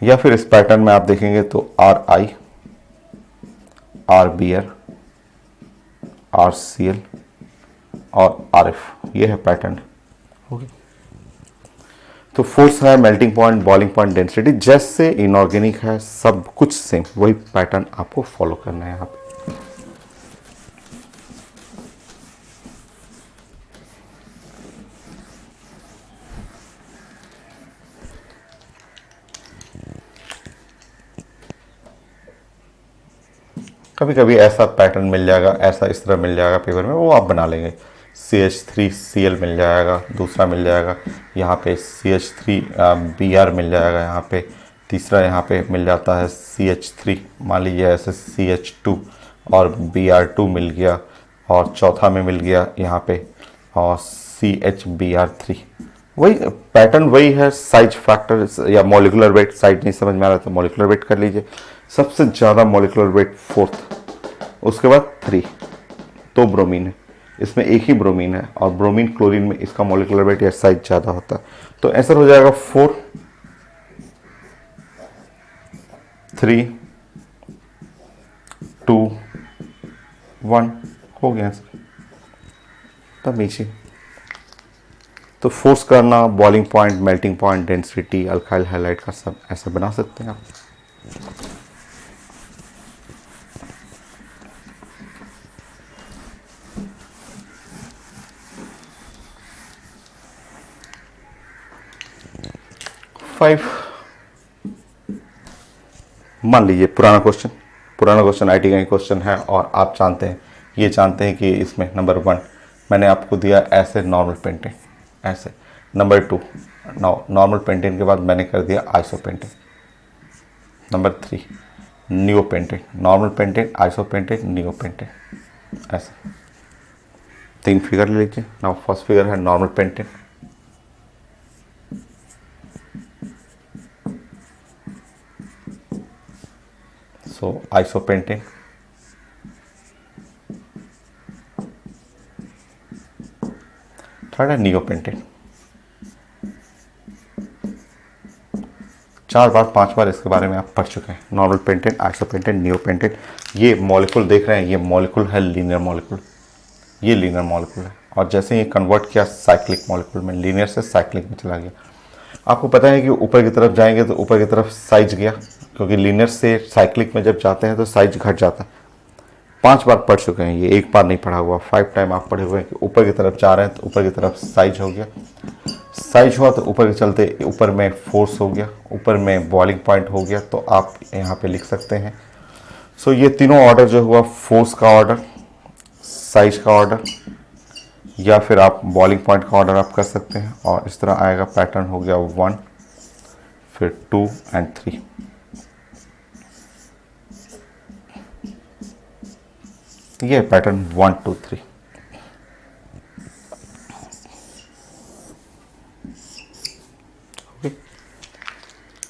या फिर इस पैटर्न में आप देखेंगे तो RI, RBr, RCl और RF, ये है पैटर्न। ओके, तो फोर्स है, melting point, boiling point, density, जैसे इनऑर्गेनिक है सब कुछ सेम, वही पैटर्न आपको फॉलो करना है यहाँ पे। कभी कभी ऐसा पैटर्न मिल जाएगा, ऐसा इस तरह मिल जाएगा पेपर में, वो आप बना लेंगे। CH3Cl मिल जाएगा, दूसरा मिल जाएगा यहाँ पे CH3Br मिल जाएगा, यहाँ पे तीसरा यहाँ पे मिल जाता है CH3, मान लीजिए ऐसे CH2 और Br2 मिल गया, और चौथा में मिल गया यहाँ पे और CHBr3। वही पैटर्न वही है। साइज फैक्टर या मॉलिकुलर वेट, साइज नहीं समझ में आ रहा तो मॉलिकुलर वेट कर लीजिए। सबसे ज़्यादा मॉलिकुलर वेट 4th, उसके बाद 3, तो ब्रोमीन है, इसमें एक ही ब्रोमीन है, और ब्रोमीन क्लोरीन में इसका मॉलिकुलर वेट या साइज ज़्यादा होता है। तो आंसर हो जाएगा 4, 3, 2, 1, हो गया आंसर। तब नीचे तो फोर्स करना, boiling point, melting point, density, alkyl halide का सब ऐसे बना सकते हैं आप। मान लीजिए पुराना क्वेश्चन IT का ही क्वेश्चन है, और आप जानते हैं, ये जानते हैं कि इसमें नंबर 1 मैंने आपको दिया ऐसे नॉर्मल पेंटिंग, ऐसे। नंबर 2 नॉर्मल पेंटिंग के बाद मैंने कर दिया iso painting. Number 3 neo painting, normal painting, iso painting, neo painting, ऐसे। 3 फिगर ले लीजिए। नाउ फर्स्ट फिगर है नॉर्मल पेंटेन। सो आइसोपेंटेन। थर्ड है नियोपेंटेन। 4 बार 5 बार इसके बारे में आप पढ़ चुके हैं। Normal pentane, isopentane, neopentane. ये मॉलिक्यूल देख रहे हैं, ये मॉलिक्यूल है लीनियर मॉलिक्यूल, ये लीनियर मॉलिक्यूल है। और जैसे ये कन्वर्ट किया साइक्लिक मॉलिक्यूल में, लीनियर से साइक्लिक में चला गया। आपको पता है कि ऊपर की तरफ जाएंगे तो ऊपर की तरफ साइज गया, क्योंकि लीनियर से साइक्लिक में जब जाते हैं तो साइज घट जाता है। 5 बार पढ़ चुके हैं, ये एक बार नहीं पढ़ा हुआ, 5 टाइम आप पढ़े हुए हैं कि ऊपर की तरफ जा रहे हैं तो ऊपर की तरफ साइज हो गया, साइज हुआ तो ऊपर के चलते ऊपर में फोर्स हो गया, ऊपर में बॉइलिंग पॉइंट हो गया, तो आप यहाँ पे लिख सकते हैं। सो ये तीनों ऑर्डर जो हुआ, फोर्स का ऑर्डर, साइज का ऑर्डर, या फिर आप बॉइलिंग पॉइंट का ऑर्डर आप कर सकते हैं। और इस तरह आएगा पैटर्न, हो गया 1, फिर 2 एंड 3। ये पैटर्न 1 2 3।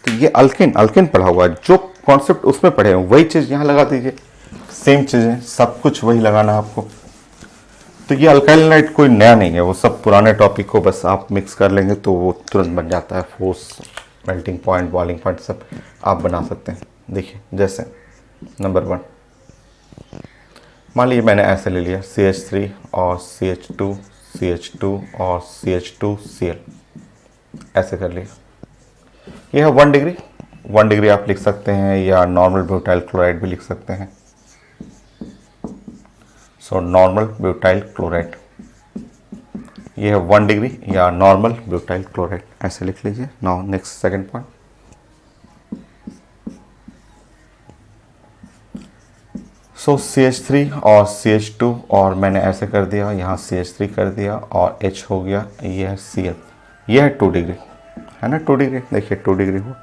तो ये अल्केन पढ़ा हुआ है, जो कॉन्सेप्ट उसमें पढ़े हैं वही चीज यहाँ लगा दीजिए, सेम चीजें, सब कुछ वही लगाना है आपको। तो ये अल्काइल हाइड्राइड कोई नया नहीं है, वो सब पुराने टॉपिक को बस आप मिक्स कर लेंगे तो वो तुरंत बन जाता है। Force, melting point, boiling point सब आप बना सकते हैं। देखिए जैसे नंबर 1, मान लीजिए मैंने ऐसे ले लिया CH3 और CH2, CH2 और CH2Cl, ऐसे कर लिया। यह है 1 डिग्री। 1 डिग्री आप लिख सकते हैं, या नॉर्मल ब्यूटाइल क्लोराइड भी लिख सकते हैं। सो नॉर्मल ब्यूटाइल क्लोराइड, यह है 1 डिग्री या नॉर्मल ब्यूटाइल क्लोराइड, ऐसे लिख लीजिए। Now next second point. So CH3 और CH2, और मैंने ऐसे कर दिया, यहाँ CH3 कर दिया और H हो गया, ये है Cl, ये है 2 डिग्री, है ना 2 डिग्री। देखिए 2 डिग्री हुआ।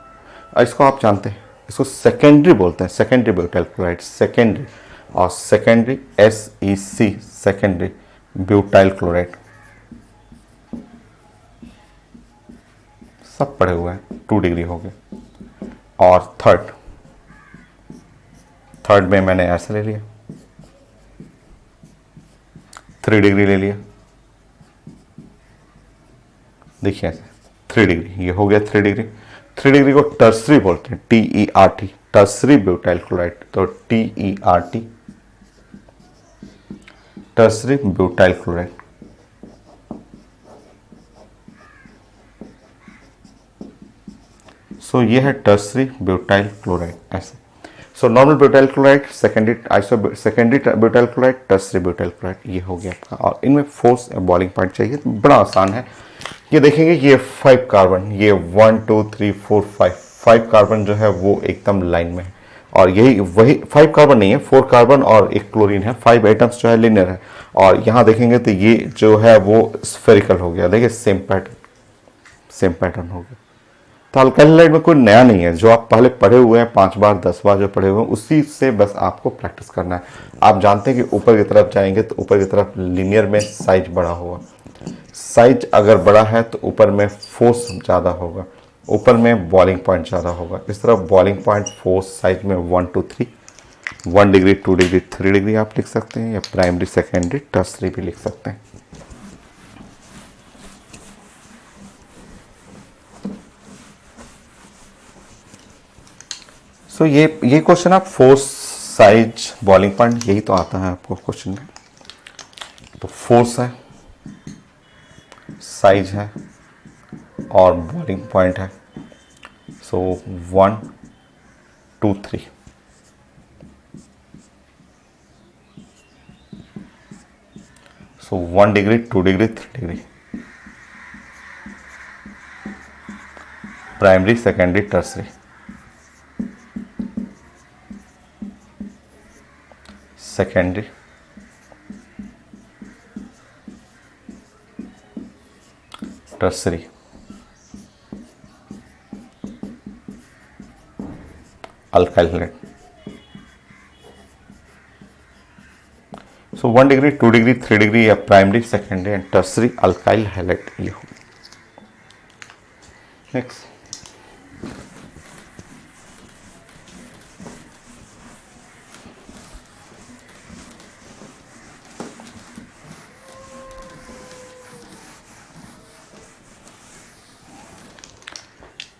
और इसको आप जानते हैं, इसको सेकेंडरी बोलते हैं, सेकेंडरी ब्यूटाइल क्लोराइड, सेकेंडरी। और secondary SEC, secondary butyl chloride, सब पढ़े हुए हैं। 2 डिग्री हो गए। और थर्ड में मैंने ऐसे ले लिया, 3 डिग्री ले लिया। देखिए ऐसे 3 डिग्री, ये हो गया 3 डिग्री। 3 डिग्री को टर्सरी बोलते हैं, TERT, टर्सरी ब्यूटाइल क्लोराइड। तो TERT, टर्सरी ब्यूटाइल क्लोराइड। सो ये है टर्सरी ब्यूटाइल क्लोराइड, ऐसे। So normal butyl chloride, secondary butyl chloride, tertiary butyl chloride, ये हो गया आपका। और इनमें फोर्स बॉइलिंग पॉइंट चाहिए, तो बड़ा आसान है। ये देखेंगे ये 5 कार्बन, ये 1 2 3 4 5 कार्बन जो है वो एकदम लाइन में है। और यही वही 5 कार्बन नहीं है, 4 कार्बन और एक क्लोरीन है, 5 एटम्स जो है लिनियर है। और यहाँ देखेंगे तो ये जो है वो स्फेरिकल हो गया। देखिए सेम पैटर्न हो गया। तो अल्काइल हाइड्राइड में कोई नया नहीं है, जो आप पहले पढ़े हुए हैं 5 बार 10 बार जो पढ़े हुए हैं, उसी से बस आपको प्रैक्टिस करना है। आप जानते हैं कि ऊपर की तरफ जाएंगे तो ऊपर की तरफ लिनियर में साइज बड़ा होगा, साइज अगर बड़ा है तो ऊपर में फोर्स ज़्यादा होगा, ऊपर में बॉइलिंग पॉइंट ज़्यादा होगा। इस तरह बॉइलिंग पॉइंट, फोर्स, साइज में 1 2 3, 1 डिग्री 2 डिग्री 3 डिग्री आप लिख सकते हैं, या प्राइमरी सेकेंडरी टर्सरी भी लिख सकते हैं। सो ये क्वेश्चन आप फोर्स, साइज, बॉइलिंग पॉइंट, यही तो आता है आपको क्वेश्चन में। तो फोर्स है, साइज है और बॉइलिंग पॉइंट है। So 1 2 3। So 1 degree 2 degree 3 degree, primary secondary tertiary. Secondary, tertiary, alkyl hydride. So 1 degree, 2 degree, 3 degree या primary, secondary and tertiary alkyl halide ये हो। Next,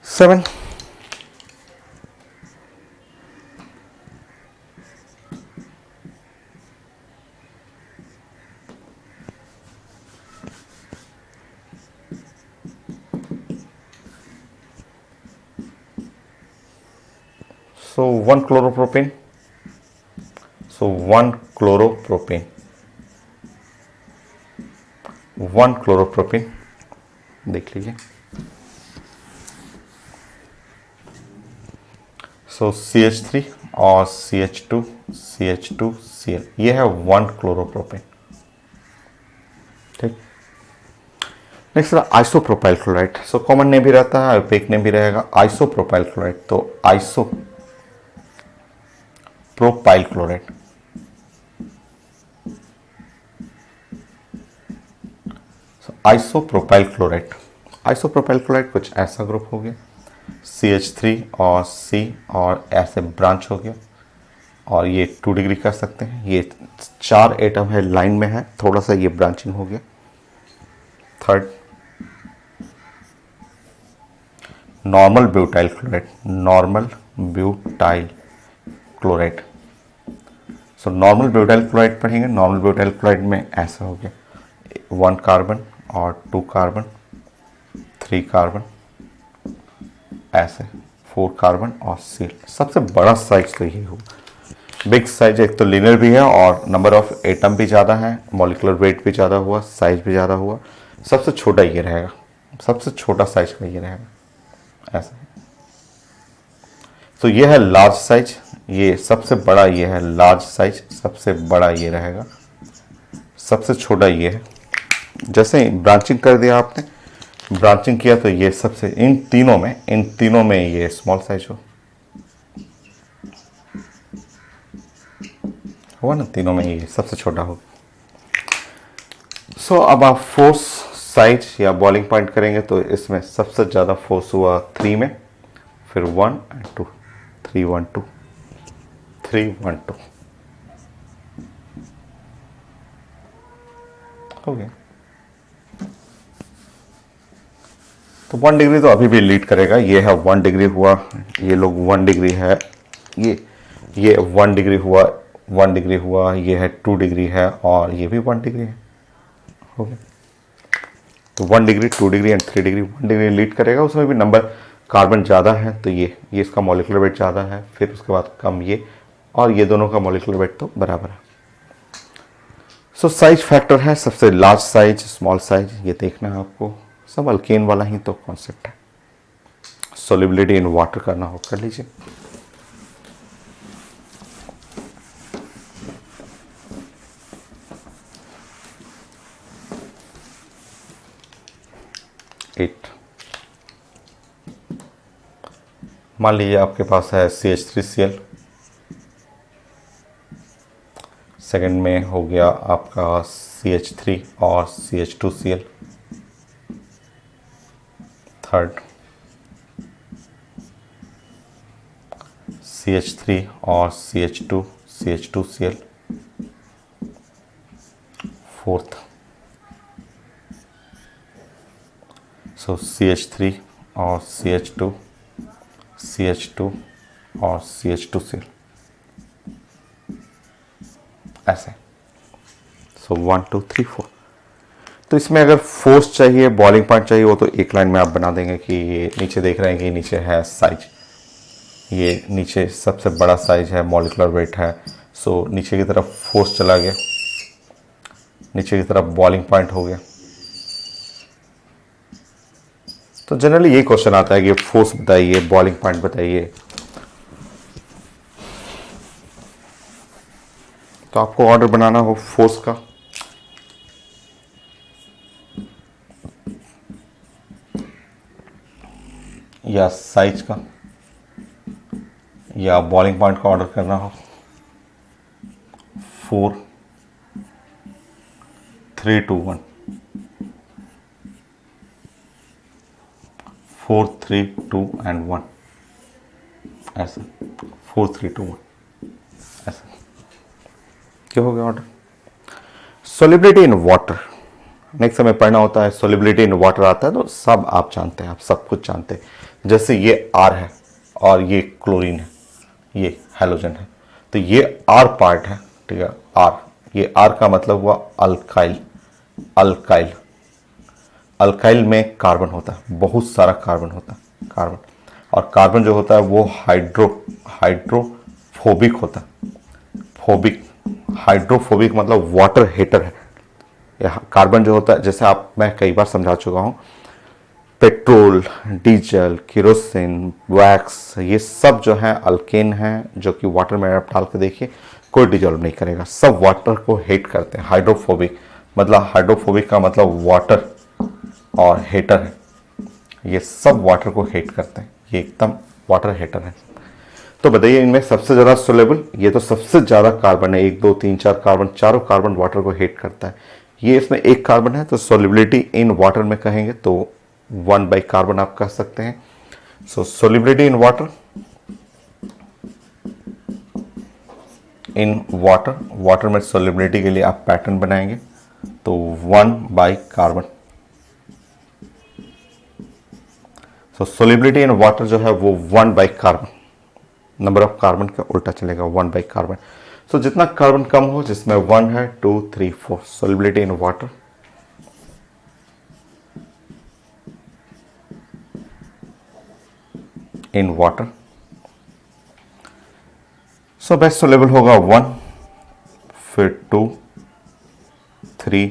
seven, so 1 chloropropane, so 1 chloropropane, 1 chloropropane देख लीजिए। सो CH3 और CH2 CH2Cl ये है 1 chloropropane. ठीक, next isopropyl chloride. So common name भी रहता है, ओपेक नेम भी रहेगा, आइसोप्रोपाइल क्लोराइड। तो isopropyl chloride, isopropyl chloride, isopropyl chloride कुछ ऐसा ग्रुप हो गया, CH3 और C और ऐसे ब्रांच हो गया, और ये 2 डिग्री कर सकते हैं। ये 4 एटम है, लाइन में है, थोड़ा सा ये ब्रांचिंग हो गया। Third, normal butyl chloride, normal butyl chloride. So normal butyl chloride पढ़ेंगे। नॉर्मल ब्यूटाइल क्लोराइड में ऐसा हो गया 1 कार्बन और 2 कार्बन, 3 कार्बन, ऐसे 4 कार्बन और सील। सबसे बड़ा साइज तो ये होगा, बिग साइज। एक तो लिनियर भी है और नंबर ऑफ एटम भी ज़्यादा है, मॉलिक्यूलर वेट भी ज़्यादा हुआ, साइज भी ज़्यादा हुआ। सबसे छोटा ये रहेगा, सबसे छोटा साइज का ये रहेगा ऐसा। तो ये है लार्ज साइज, ये सबसे बड़ा ये है लार्ज साइज, सबसे बड़ा ये रहेगा, सबसे छोटा ये है। जैसे ब्रांचिंग कर दिया आपने, ब्रांचिंग किया तो ये सबसे, इन तीनों में ये स्मॉल साइज हुआ ना, तीनों में ये सबसे छोटा हो। सो अब आप फोर्स, साइज या बॉइलिंग पॉइंट करेंगे तो इसमें सबसे ज़्यादा फोर्स हुआ 3 में, फिर 1 और 2, 3 1 2, 3 1 2 हो गया। तो 1 डिग्री तो अभी भी लीड करेगा। ये है 1 डिग्री हुआ, ये लोग 1 डिग्री है, ये 1 डिग्री हुआ, 1 डिग्री हुआ, ये है 2 डिग्री है और ये भी 1 डिग्री है, हो गया। तो 1 degree, 2 degree and 3 degree, 1 degree lead करेगा। उसमें भी नंबर कार्बन ज़्यादा है तो ये इसका मॉलिक्यूलर वेट ज़्यादा है, फिर उसके बाद कम ये, और ये दोनों का मॉलिक्यूलर वेट तो बराबर है। सो साइज फैक्टर है, सबसे लार्ज साइज, स्मॉल साइज, ये देखना है आपको। सब अल्केन वाला ही तो कॉन्सेप्ट है। सोल्युबिलिटी इन वाटर करना हो कर लीजिए। मान लीजिए आपके पास है CH3Cl, सेकंड में हो गया आपका CH3 और CH2Cl, थर्ड CH3 और CH2Cl, फोर्थ सो CH3 और CH2 और CH2Cl ऐसे। सो 1 2 3 4। तो इसमें अगर फोर्स चाहिए, बॉइलिंग पॉइंट चाहिए, वो तो एक लाइन में आप बना देंगे कि ये नीचे देख रहे हैं कि नीचे है साइज, ये नीचे सबसे बड़ा साइज है, मॉलिक्यूलर वेट है। सो नीचे की तरफ फोर्स चला गया, नीचे की तरफ बॉइलिंग पॉइंट हो गया। तो जनरली ये क्वेश्चन आता है कि फोर्स बताइए, बॉइलिंग पॉइंट बताइए। तो आपको ऑर्डर बनाना हो फोर्स का, या साइज का, या बॉइलिंग पॉइंट का ऑर्डर करना हो, 4 3 2 1, 4 3 2 and 1, ऐसा 4 3 2 1, ऐसा क्या हो गया order. Solubility in water, next हमें पढ़ना होता है। सोलिबिलिटी इन वाटर आता है तो सब आप जानते हैं, आप सब कुछ जानते हैं। जैसे ये R है और ये क्लोरीन है, ये हैलोजन है, तो ये R पार्ट है, ठीक है। R, ये R का मतलब हुआ अल्काइल। अल्काइल, अल्काइल में कार्बन होता है, बहुत सारा कार्बन होता है, कार्बन। और कार्बन जो होता है वो हाइड्रोफोबिक होता है। फोबिक, हाइड्रोफोबिक मतलब वाटर हीटर है। कार्बन जो होता है, जैसे मैं कई बार समझा चुका हूँ, पेट्रोल, डीजल, केरोसिन, वैक्स, ये सब जो है अल्केन हैं, जो कि वाटर में आप डाल के देखिए कोई डिजॉल्व नहीं करेगा, सब वाटर को हीट करते हैं। हाइड्रोफोबिक मतलब, हाइड्रोफोबिक का मतलब वाटर और हीटर है, ये सब वाटर को हीट करते हैं, ये एकदम वाटर हीटर है। तो बताइए इनमें सबसे ज़्यादा सोलेबल, ये तो सबसे ज़्यादा कार्बन है, 1 2 3 4 कार्बन, चारों कार्बन वाटर को हीट करता है। ये इसमें एक कार्बन है, तो सोलिबिलिटी इन वाटर में कहेंगे तो 1 बाई कार्बन आप कह सकते हैं। सो सोलिबिलिटी इन वाटर, वाटर में सोलिबिलिटी के लिए आप पैटर्न बनाएंगे तो 1 by carbon. So solubility in water जो है वो 1 by carbon, number of carbon का उल्टा चलेगा, 1 बाई कार्बन। सो जितना कार्बन कम हो, जिसमें 1 है, 2 3 4, solubility in water. In water, so best soluble होगा 1, फिर 2 3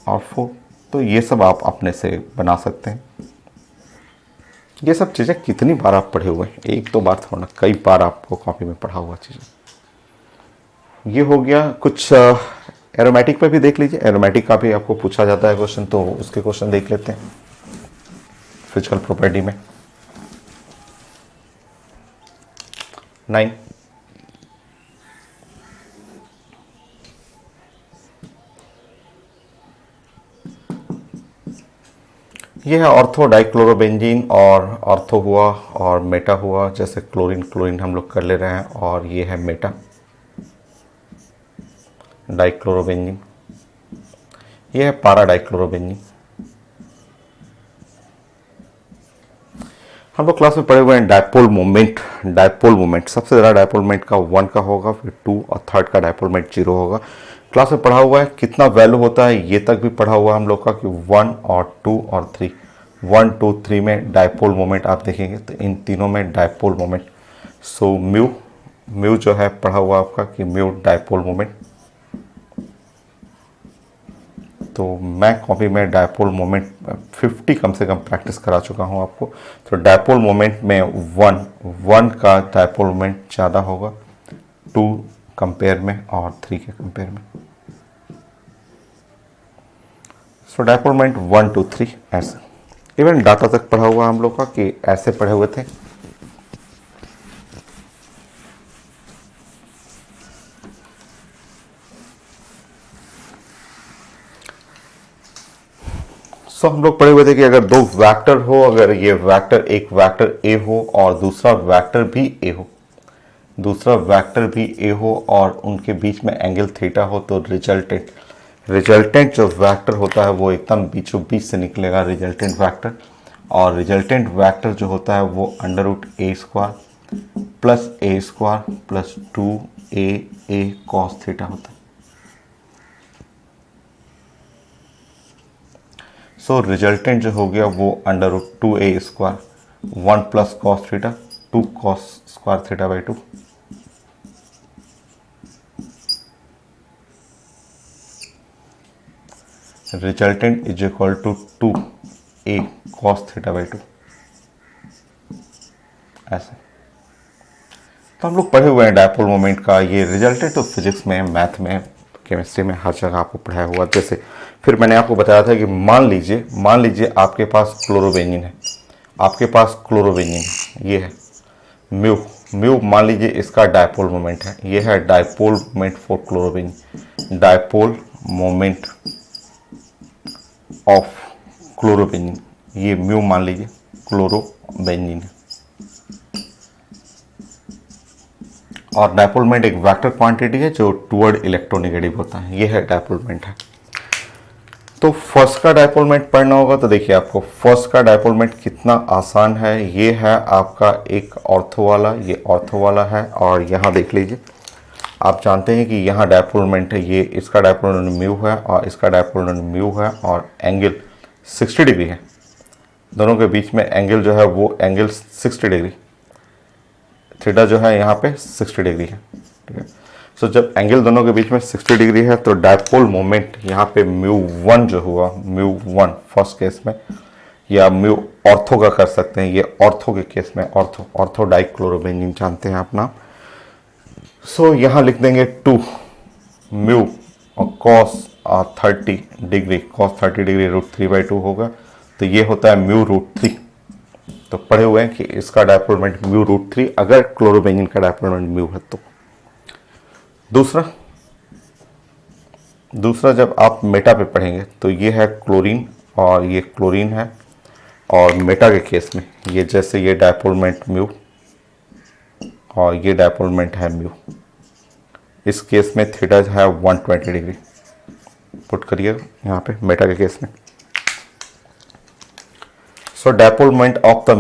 और 4। तो ये सब आप अपने से बना सकते हैं। ये सब चीज़ें कितनी बार आप पढ़े हुए हैं, एक दो बार थोड़ा, कई बार आपको कॉपी में पढ़ा हुआ चीज़ें। ये हो गया। कुछ एरोमेटिक पे भी देख लीजिए, एरोमेटिक का भी आपको पूछा जाता है क्वेश्चन, तो उसके क्वेश्चन देख लेते हैं फिजिकल प्रॉपर्टी में। 9, ये है ऑर्थो डाइक्लोरोबेंजीन, और ऑर्थो हुआ और मेटा हुआ, जैसे क्लोरीन क्लोरीन हम लोग कर ले रहे हैं, और ये है मेटा डाइक्लोरोबेंजीन, ये है पारा डाइक्लोरोबेंजीन। हम लोग क्लास में पढ़े हुए हैं डायपोल मोमेंट। डायपोल मोमेंट सबसे ज़्यादा डायपोल मोमेंट का 1 का होगा, फिर 2 और थर्ड का डायपोल मोमेंट 0 होगा। क्लास में पढ़ा हुआ है, कितना वैल्यू होता है ये तक भी पढ़ा हुआ है हम लोग का, कि 1 और 2 और 3, 1 2 3 में डायपोल मोमेंट आप देखेंगे तो इन तीनों में डायपोल मोमेंट। सो म्यू जो है पढ़ा हुआ आपका कि म्यू डायपोल मोमेंट। तो मैं कॉपी में डायपोल मोमेंट 50 कम से कम प्रैक्टिस करा चुका हूँ आपको। तो डायपोल मोमेंट में 1 का डायपोल मोमेंट ज़्यादा होगा 2 कंपेयर में और 3 के कंपेयर में। सो डायपोल मोमेंट 1 2 3 ऐसे। इवन डाटा तक पढ़ा हुआ हम लोग का कि ऐसे पढ़े हुए थे। सो हम लोग पढ़े हुए थे कि अगर दो वेक्टर हो, अगर ये वेक्टर, एक वेक्टर ए हो और दूसरा वेक्टर भी ए हो, दूसरा वेक्टर भी ए हो और उनके बीच में एंगल थीटा हो, तो रिजल्टेंट जो वेक्टर होता है वो एकदम बीचों बीच से निकलेगा, रिजल्टेंट वेक्टर। और रिजल्टेंट वेक्टर जो होता है वो √a² plus a² plus 2a cos theta होता है। सो रिजल्टेंट जो हो गया वो √2a², 1 plus cos theta, 2 cos square theta by 2। Resultant is equal to 2a cos theta by 2, ऐसे। तो हम लोग पढ़े हुए हैं डायपोल मोमेंट का। ये रिजल्टेंट तो फिजिक्स में, मैथ में, केमिस्ट्री में हर जगह आपको पढ़ाया हुआ। जैसे फिर मैंने आपको बताया था कि मान लीजिए आपके पास क्लोरोबेंजीन है, आपके पास क्लोरोबेंजीन है, ये है म्यू मान लीजिए इसका डायपोल मोमेंट है, ये है dipole moment for chlorobenzene, dipole moment of chlorobenzene, ये म्यू मान लीजिए, क्लोरोबेंजीन। और डायपोल मोमेंट एक वेक्टर क्वांटिटी है जो टुवर्ड इलेक्ट्रोनेगेटिव होता है, ये है डायपोल मोमेंट है। तो फर्स्ट का डायपोल मोमेंट पढ़ना होगा तो देखिए आपको फर्स्ट का डायपोल मोमेंट कितना आसान है। ये है आपका एक ऑर्थो वाला, ये ऑर्थो वाला है, और यहाँ देख लीजिए आप जानते हैं कि यहाँ डायपोल मोमेंट है, ये इसका डायपोल मोमेंट म्यू है और इसका डायपोल मोमेंट म्यू है, और एंगल 60 डिग्री है, दोनों के बीच में एंगल जो है वो एंगल 60 डिग्री, थीटा जो है यहाँ पे 60 डिग्री है, ठीक है। सो जब एंगल दोनों के बीच में 60 डिग्री है तो डायपोल मोमेंट यहाँ पे म्यू 1 जो हुआ, म्यू 1 फर्स्ट केस में, या म्यू ऑर्थो का कर सकते हैं, ये ऑर्थो के केस में ऑर्थो डाइक्लोरोबेंजीन जानते हैं आप नाम। सो यहाँ लिख देंगे 2 म्यू और कॉस 30 डिग्री, कॉस 30 डिग्री √3/2 होगा, तो ये होता है म्यू √3। तो पढ़े हुए हैं कि इसका डायपोल मोमेंट म्यू √3 अगर क्लोरोबेंजीन का डायपोल मोमेंट म्यू है तो। दूसरा जब आप मेटा पे पढ़ेंगे तो ये है क्लोरीन और ये क्लोरीन है, और मेटा के केस में ये जैसे ये डायपोल मोमेंट म्यू और ये डायपोल मोमेंट है म्यू, इस केस में थीटा है 120 डिग्री, पुट करिए यहाँ पे मेटा के केस में। So dipole moment of the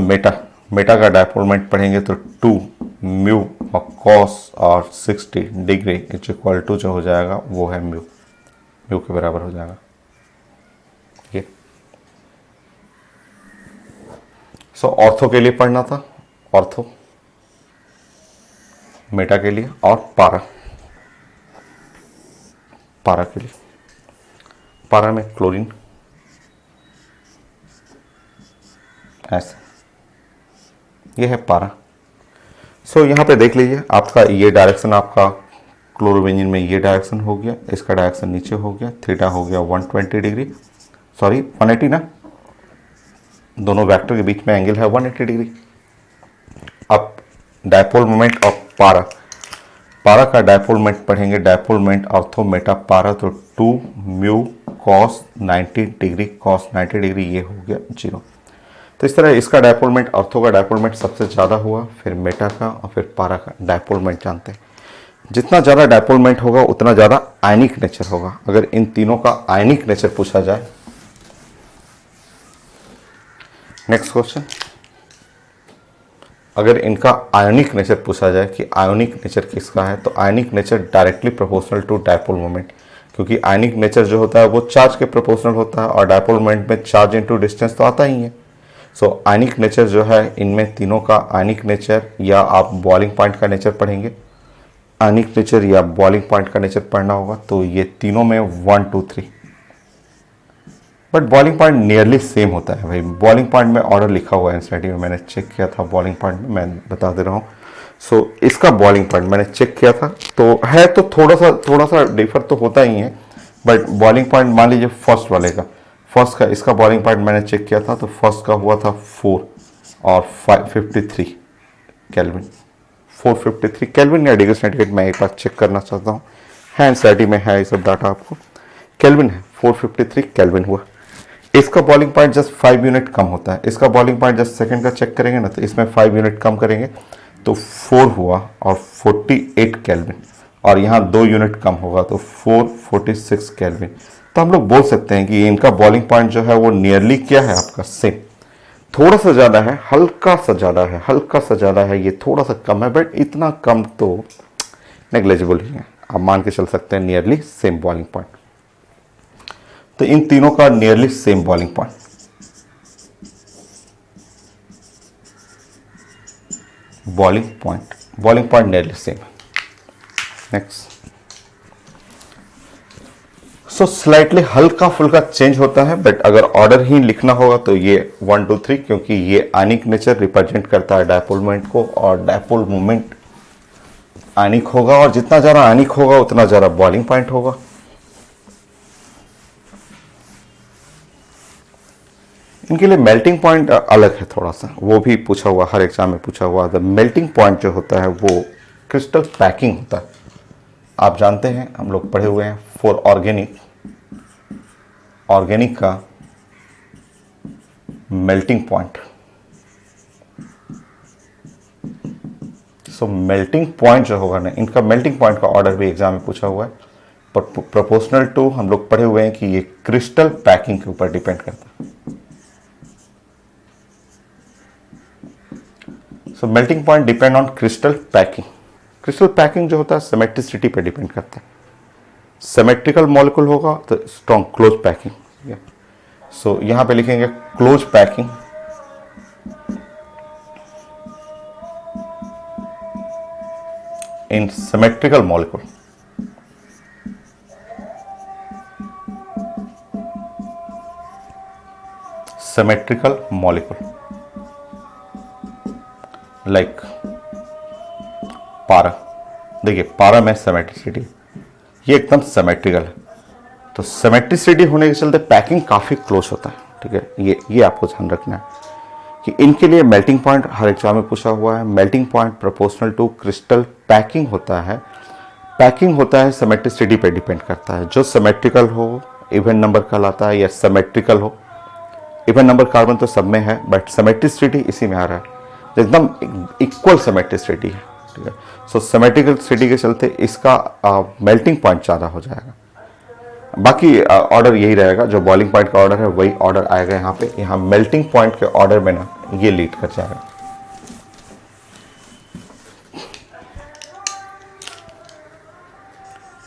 meta का डायपोल मोमेंट पढ़ेंगे तो 2 म्यू और कॉस और 60 डिग्री इज इक्वल टू जो हो जाएगा वो है म्यू के बराबर हो जाएगा ये। सो ऑर्थो के लिए पढ़ना था, ऑर्थो मेटा के लिए, और पारा के लिए, पारा में क्लोरीन ऐसे, ये है पारा। सो यहाँ पे देख लीजिए आपका ये डायरेक्शन, आपका क्लोरोबेंजीन में ये डायरेक्शन हो गया, इसका डायरेक्शन नीचे हो गया, थीटा हो गया 120 डिग्री, सॉरी 180 ना, दोनों वेक्टर के बीच में एंगल है 180 डिग्री। अब डायपोल मोमेंट ऑफ पारा का डायपोल मोमेंट पढ़ेंगे, डायपोल मोमेंट ऑर्थो मेटा पारा, तो 2 mu cos 90 degree, cos 90 degree ये हो गया 0। तो इस तरह इसका डायपोल मोमेंट, ऑर्थो का डायपोल मोमेंट सबसे ज़्यादा हुआ, फिर मेटा का और फिर पारा का डायपोल मोमेंट जानते हैं। जितना ज़्यादा डायपोल मोमेंट होगा उतना ज़्यादा आयनिक नेचर होगा। अगर इन तीनों का आयनिक नेचर पूछा जाए, नेक्स्ट क्वेश्चन, अगर इनका आयोनिक नेचर पूछा जाए कि आयोनिक नेचर किसका है, तो ionic nature directly proportional to dipole moment, क्योंकि आयनिक नेचर जो होता है वो चार्ज के प्रोपोर्शनल होता है, और डायपोल मोमेंट में चार्ज इनटू डिस्टेंस तो आता ही है। सो आयनिक नेचर जो है इनमें तीनों का आयनिक नेचर, या आप बॉइलिंग पॉइंट का नेचर पढ़ेंगे, आयनिक नेचर या बॉइलिंग पॉइंट का नेचर पढ़ना होगा, तो ये तीनों में 1 2 3, but boiling point nearly same होता है भाई। बॉइलिंग पॉइंट में ऑर्डर लिखा हुआ है एनसीईआरटी में, मैंने चेक किया था बॉइलिंग पॉइंट में, मैं बता दे रहा हूँ। सो इसका बॉइलिंग पॉइंट मैंने चेक किया था, तो है तो थोड़ा सा डिफर तो होता ही है, बट बॉइलिंग पॉइंट मान लीजिए फर्स्ट वाले का, फर्स्ट का इसका बॉइलिंग पॉइंट मैंने चेक किया था, तो फर्स्ट का हुआ था 4 और 553 केल्विन, 453 केल्विन या डिग्री सेंटीग्रेड, मैं एक बार चेक करना चाहता हूँ, है एनसीईआरटी में है ये सब डाटा आपको, केल्विन है, 453 केल्विन हुआ। इसका बॉइलिंग पॉइंट जस्ट 5 यूनिट कम होता है, इसका बॉइलिंग पॉइंट जस्ट सेकंड का चेक करेंगे ना, तो इसमें 5 यूनिट कम करेंगे तो 4 हुआ और 48 केल्विन, और यहाँ 2 यूनिट कम होगा तो 446 केल्विन। तो हम लोग बोल सकते हैं कि इनका बॉइलिंग पॉइंट जो है वो नियरली क्या है आपका सेम, थोड़ा सा ज़्यादा है, हल्का सा ज़्यादा है, ये थोड़ा सा कम है, बट इतना कम तो नेग्लिजिबल ही है, आप मान के चल सकते हैं नियरली सेम बॉइलिंग पॉइंट। तो इन तीनों का nearly same boiling point, boiling point nearly same. Next, so slightly हल्का फुल्का चेंज होता है, बट अगर ऑर्डर ही लिखना होगा तो ये 1 2 3, क्योंकि ये आयनिक नेचर रिप्रेजेंट करता है डायपोल मोमेंट को, और डायपोल मोमेंट आयनिक होगा, और जितना ज़्यादा आयनिक होगा उतना ज़्यादा बॉइलिंग पॉइंट होगा। इनके लिए मेल्टिंग पॉइंट अलग है थोड़ा सा, वो भी पूछा हुआ, हर एग्जाम में पूछा हुआ। द मेल्टिंग पॉइंट जो होता है वो क्रिस्टल पैकिंग होता है, आप जानते हैं, हम लोग पढ़े हुए हैं फॉर ऑर्गेनिक का मेल्टिंग पॉइंट। सो मेल्टिंग पॉइंट जो होगा ना, इनका मेल्टिंग पॉइंट का ऑर्डर भी एग्जाम में पूछा हुआ है। पर प्रोपोर्शनल टू हम लोग पढ़े हुए हैं कि ये क्रिस्टल पैकिंग के ऊपर डिपेंड करता है। So melting point depend on crystal packing. Crystal packing जो होता है सिमेट्रिसिटी पे डिपेंड करता है। सिमेट्रिकल मॉलिक्यूल होगा तो स्ट्रॉन्ग क्लोज पैकिंग। सो यहां पे लिखेंगे क्लोज पैकिंग, इन symmetrical molecule. Symmetrical molecule like पारा। देखिए पारा में सिमेट्रिसिटी, ये एकदम सिमेट्रिकल है, तो सिमेट्रिसिटी होने के चलते पैकिंग काफी क्लोज होता है। ठीक है, ये आपको ध्यान रखना है कि इनके लिए मेल्टिंग पॉइंट हर एग्जाम में पूछा हुआ है। Melting point proportional to crystal packing होता है। पैकिंग होता है सिमेट्रिसिटी पे डिपेंड करता है। जो सिमेट्रिकल हो इवन नंबर कहलाता है, या सिमेट्रिकल हो इवन नंबर कार्बन तो सब में है, बट सिमेट्रिसिटी इसी में आ रहा है, एकदम इक्वल सिमेट्रिसिटी है। ठीक है, सो सिमेट्रिसिटी के चलते इसका मेल्टिंग पॉइंट ज़्यादा हो जाएगा। बाकी ऑर्डर यही रहेगा, जो बॉइलिंग पॉइंट का ऑर्डर है वही ऑर्डर आएगा यहाँ पे। यहाँ मेल्टिंग पॉइंट के ऑर्डर में ना ये लीड कर जाएगा।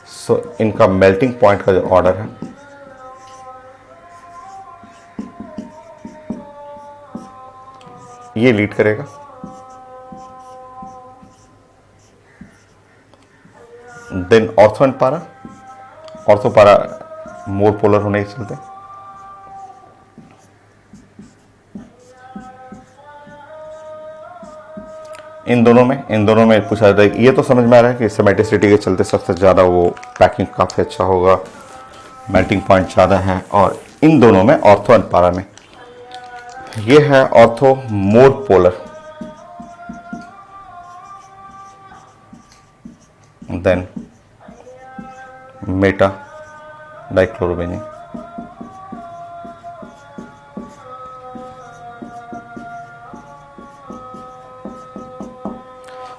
सो इनका मेल्टिंग पॉइंट का जो ऑर्डर है ये लीड करेगा। Then ortho and para. Ortho para more polar होने के चलते इन दोनों में पूछा जाता है। ये तो समझ में आ रहा है कि सिमेट्रिसिटी के चलते सबसे ज़्यादा वो पैकिंग काफ़ी अच्छा होगा, मेल्टिंग पॉइंट ज़्यादा है। और इन दोनों में ऑर्थो एंड पारा में ये है ortho more polar, than meta dichlorobenzene.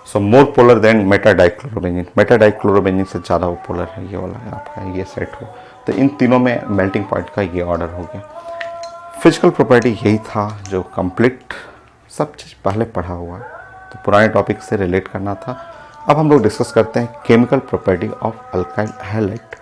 So more polar than meta dichlorobenzene. Meta dichlorobenzene से ज़्यादा वो पोलर है, ये वाला है आपका, ये सेट हो। तो इन तीनों में मेल्टिंग पॉइंट का ये ऑर्डर हो गया। फिजिकल प्रॉपर्टी यही था जो कंप्लीट सब चीज़ पहले पढ़ा हुआ है, तो पुराने टॉपिक से रिलेट करना था। अब हम लोग डिस्कस करते हैं chemical property of alkyl halide.